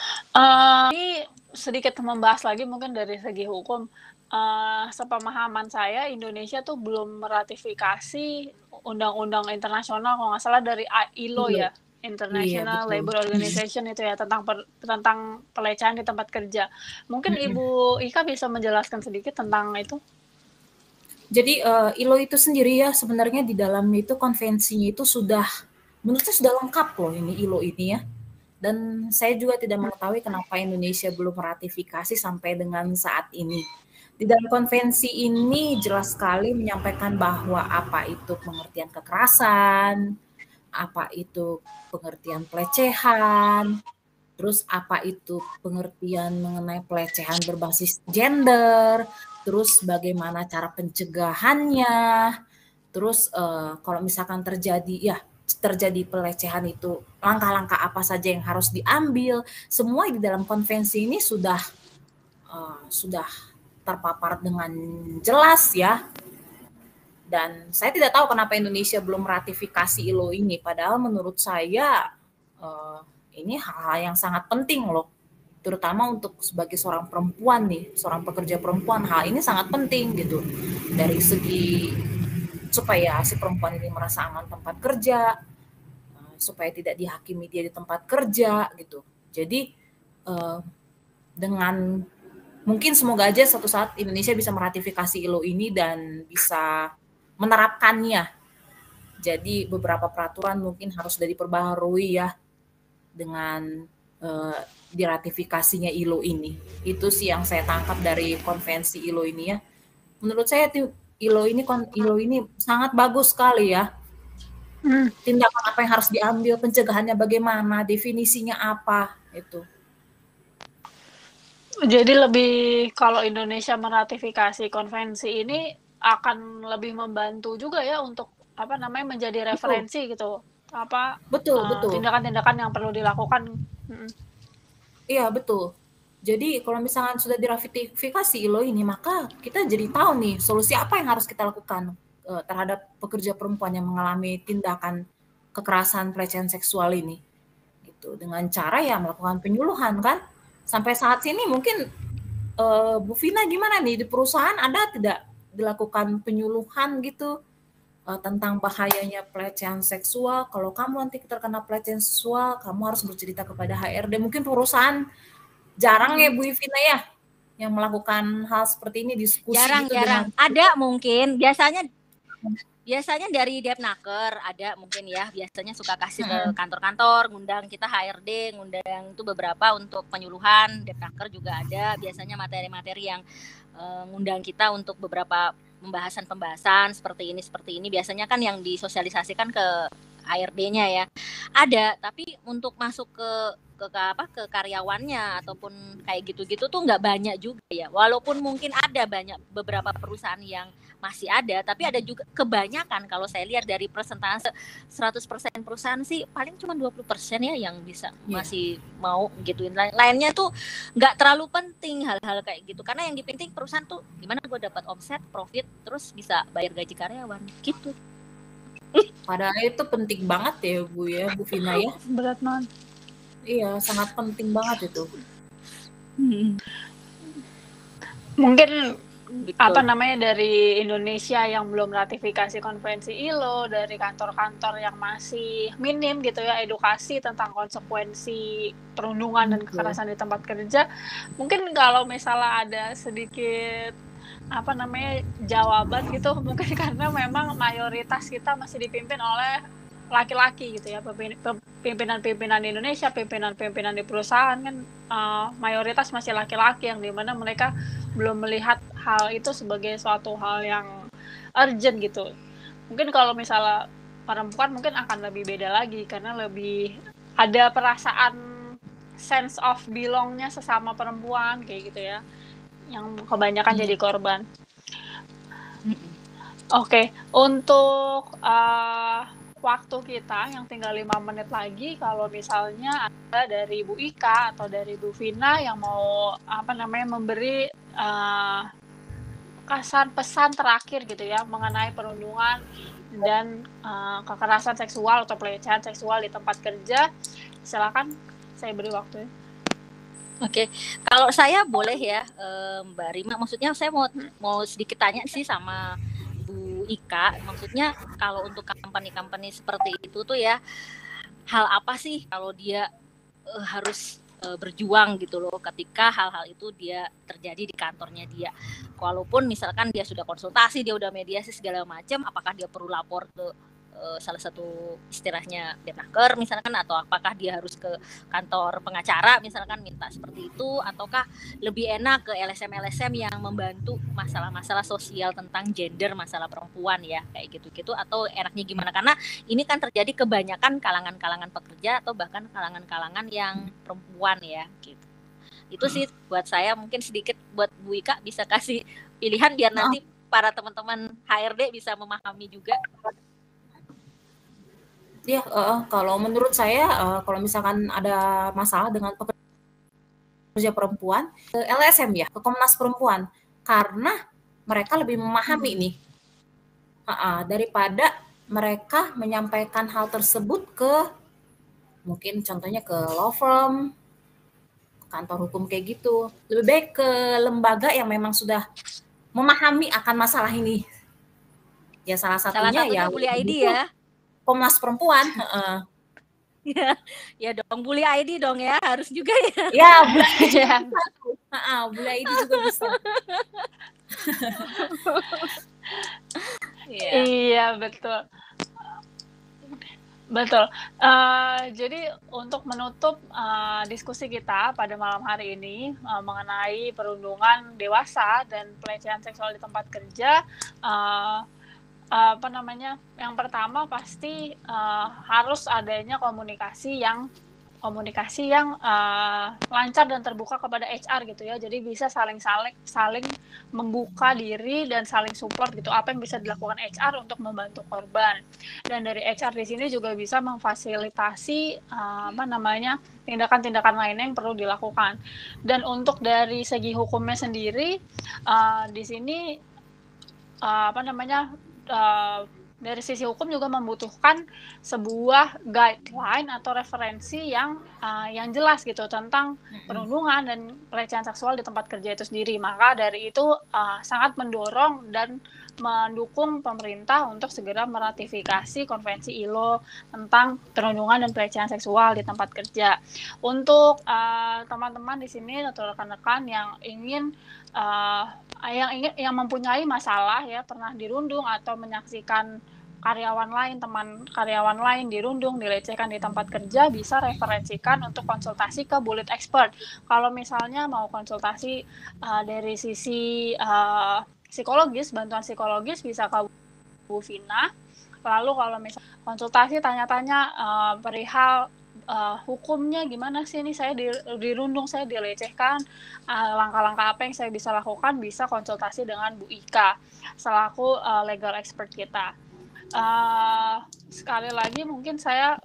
Ini sedikit membahas lagi mungkin dari segi hukum. Sepemahaman saya, Indonesia tuh belum meratifikasi undang-undang internasional, kalau nggak salah dari ILO ya, International Labour Organization itu ya, tentang pelecehan di tempat kerja. Mungkin Ibu Ika bisa menjelaskan sedikit tentang itu? Jadi ILO itu sendiri ya, sebenarnya di dalam itu konvensinya itu sudah, menurut saya sudah lengkap loh ini ILO ini ya. Dan saya juga tidak mengetahui kenapa Indonesia belum meratifikasi sampai dengan saat ini. Di dalam konvensi ini jelas sekali menyampaikan bahwa apa itu pengertian kekerasan, apa itu pengertian pelecehan, terus apa itu pengertian mengenai pelecehan berbasis gender, terus bagaimana cara pencegahannya, terus kalau misalkan terjadi pelecehan itu langkah-langkah apa saja yang harus diambil, semua di dalam konvensi ini sudah terpapar dengan jelas ya. Dan saya tidak tahu kenapa Indonesia belum ratifikasi ILO ini, padahal menurut saya ini hal-hal yang sangat penting loh, terutama untuk sebagai seorang perempuan nih, seorang pekerja perempuan, hal ini sangat penting gitu, dari segi supaya si perempuan ini merasa aman tempat kerja, supaya tidak dihakimi dia di tempat kerja gitu. Jadi dengan mungkin semoga aja suatu saat Indonesia bisa meratifikasi ILO ini dan bisa menerapkannya. Jadi beberapa peraturan mungkin harus sudah diperbaharui ya dengan diratifikasinya ILO ini. Itu sih yang saya tangkap dari konvensi ILO ini ya. Menurut saya ILO ini sangat bagus sekali ya. Tindakan apa yang harus diambil, pencegahannya bagaimana, definisinya apa, itu. Jadi lebih kalau Indonesia meratifikasi konvensi ini akan lebih membantu juga ya untuk menjadi referensi gitu. Betul. Tindakan-tindakan yang perlu dilakukan. Iya, betul. Jadi kalau misalkan sudah diratifikasi ILO ini, maka kita jadi tahu nih solusi apa yang harus kita lakukan terhadap pekerja perempuan yang mengalami tindakan kekerasan pelecehan seksual ini. Gitu. Dengan cara ya melakukan penyuluhan kan. Sampai saat ini mungkin Bu Vina gimana nih, di perusahaan ada tidak dilakukan penyuluhan gitu tentang bahayanya pelecehan seksual? Kalau kamu nanti terkena pelecehan seksual, kamu harus bercerita kepada HRD. Mungkin perusahaan jarang ya Bu Vina ya yang melakukan hal seperti ini, diskusi jarang. Ada mungkin, biasanya dari Depnaker ada mungkin ya, biasanya suka kasih ke kantor-kantor, ngundang kita HRD, ngundang itu beberapa untuk penyuluhan. Depnaker juga ada biasanya materi-materi yang ngundang kita untuk beberapa pembahasan seperti ini biasanya kan yang disosialisasikan ke HRD-nya ya. Ada, tapi untuk masuk ke karyawannya ataupun kayak gitu-gitu tuh nggak banyak juga ya. Walaupun mungkin ada beberapa perusahaan yang masih ada, tapi ada juga kebanyakan kalau saya lihat dari persentase 100% perusahaan sih paling cuma 20% ya yang bisa masih mau gituin. Lainnya tuh nggak terlalu penting hal-hal kayak gitu, karena yang penting perusahaan tuh gimana gue dapat omset, profit, terus bisa bayar gaji karyawan gitu. Padahal itu penting banget ya Bu Vina ya. Berat banget. Iya, sangat penting banget itu. Mungkin dari Indonesia yang belum ratifikasi konvensi ILO, dari kantor-kantor yang masih minim gitu ya edukasi tentang konsekuensi perundungan dan kekerasan di tempat kerja. Mungkin kalau misalnya ada sedikit jawaban gitu, mungkin karena memang mayoritas kita masih dipimpin oleh laki-laki gitu ya, pimpinan-pimpinan di Indonesia, pimpinan-pimpinan di perusahaan kan mayoritas masih laki-laki, yang dimana mereka belum melihat hal itu sebagai suatu hal yang urgent gitu. Mungkin kalau misalnya perempuan mungkin akan lebih beda lagi, karena lebih ada perasaan sense of belongnya sesama perempuan kayak gitu ya, yang kebanyakan jadi korban. Oke, untuk waktu kita yang tinggal 5 menit lagi, kalau misalnya ada dari Bu Ika atau dari Bu Vina yang mau memberi pesan terakhir gitu ya mengenai perundungan dan kekerasan seksual atau pelecehan seksual di tempat kerja, silakan, saya beri waktu. Oke, kalau saya boleh ya, Mbak Rima, maksudnya saya mau sedikit tanya sih sama Bu Ika, maksudnya kalau untuk company seperti itu tuh ya, hal apa sih kalau dia harus berjuang gitu loh ketika hal-hal itu dia terjadi di kantornya dia, walaupun misalkan dia sudah konsultasi, dia udah mediasi segala macam, apakah dia perlu lapor ke salah satu istilahnya Denaker misalkan, atau apakah dia harus ke kantor pengacara misalkan minta seperti itu, ataukah lebih enak ke LSM yang membantu masalah-masalah sosial tentang gender, masalah perempuan ya kayak gitu-gitu, atau enaknya gimana, karena ini kan terjadi kebanyakan kalangan-kalangan pekerja atau bahkan kalangan-kalangan yang perempuan ya gitu. Itu sih buat saya, mungkin sedikit buat Bu Ika bisa kasih pilihan biar nanti para teman-teman HRD bisa memahami juga. Ya, kalau menurut saya kalau misalkan ada masalah dengan pekerja perempuan, ke LSM ya, ke Komnas Perempuan, karena mereka lebih memahami nih daripada mereka menyampaikan hal tersebut ke, mungkin contohnya ke law firm, kantor hukum kayak gitu. Lebih baik ke lembaga yang memang sudah memahami akan masalah ini. Ya salah satunya ya Bully ID ya. Komnas Perempuan. Ya dong, Bully ID dong ya, harus juga ya. Ya, Bully ID juga bisa. Bully ID juga bisa. Iya, betul. Betul. Jadi untuk menutup diskusi kita pada malam hari ini mengenai perundungan dewasa dan pelecehan seksual di tempat kerja, yang pertama pasti harus adanya komunikasi yang lancar dan terbuka kepada HR gitu ya. Jadi bisa saling membuka diri dan saling support gitu, apa yang bisa dilakukan HR untuk membantu korban. Dan dari HR di sini juga bisa memfasilitasi tindakan-tindakan lainnya yang perlu dilakukan. Dan untuk dari segi hukumnya sendiri, di sini dari sisi hukum juga membutuhkan sebuah guideline atau referensi yang jelas gitu tentang perundungan dan pelecehan seksual di tempat kerja itu sendiri. Maka dari itu sangat mendorong dan mendukung pemerintah untuk segera meratifikasi Konvensi ILO tentang perundungan dan pelecehan seksual di tempat kerja. Untuk teman-teman di sini atau rekan-rekan yang ingin yang mempunyai masalah ya, pernah dirundung atau menyaksikan teman karyawan lain dirundung, dilecehkan di tempat kerja, bisa referensikan untuk konsultasi ke Bullet Expert. Kalau misalnya mau konsultasi dari sisi psikologis, bantuan psikologis, bisa ke Bu Vina. Lalu kalau misalnya konsultasi tanya-tanya perihal hukumnya gimana sih, ini saya dirundung, saya dilecehkan, langkah-langkah apa yang saya bisa lakukan, bisa konsultasi dengan Bu Ika selaku legal expert kita. Sekali lagi mungkin saya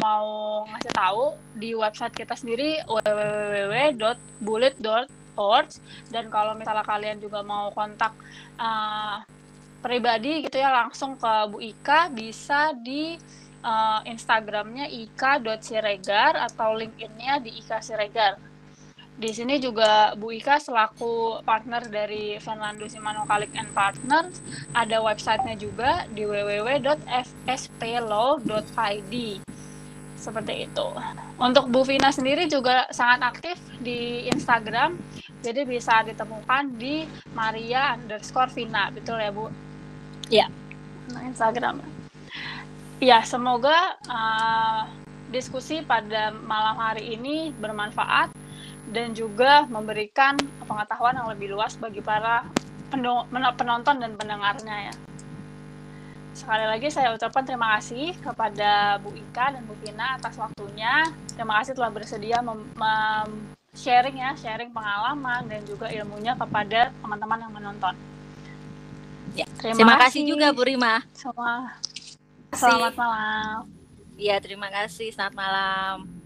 mau ngasih tahu di website kita sendiri www.bullet.org, dan kalau misalnya kalian juga mau kontak pribadi gitu ya langsung ke Bu Ika, bisa di Instagramnya ika.siregar atau LinkedIn-nya di Ika Siregar. Di sini juga Bu Ika selaku partner dari Fernando Simanukalik & Partners, ada websitenya juga di www.fsplaw.id. Seperti itu. Untuk Bu Vina sendiri juga sangat aktif di Instagram Jadi bisa ditemukan di Maria_Vina, betul ya Bu? Iya. Nah, Instagram. Ya, semoga diskusi pada malam hari ini bermanfaat dan juga memberikan pengetahuan yang lebih luas bagi para penonton dan pendengarnya ya. Sekali lagi saya ucapkan terima kasih kepada Bu Ika dan Bu Vina atas waktunya. Terima kasih telah bersedia sharing pengalaman dan juga ilmunya kepada teman-teman yang menonton. Ya, terima kasih juga Bu Rima. Selamat malam. Iya, terima kasih. Selamat malam.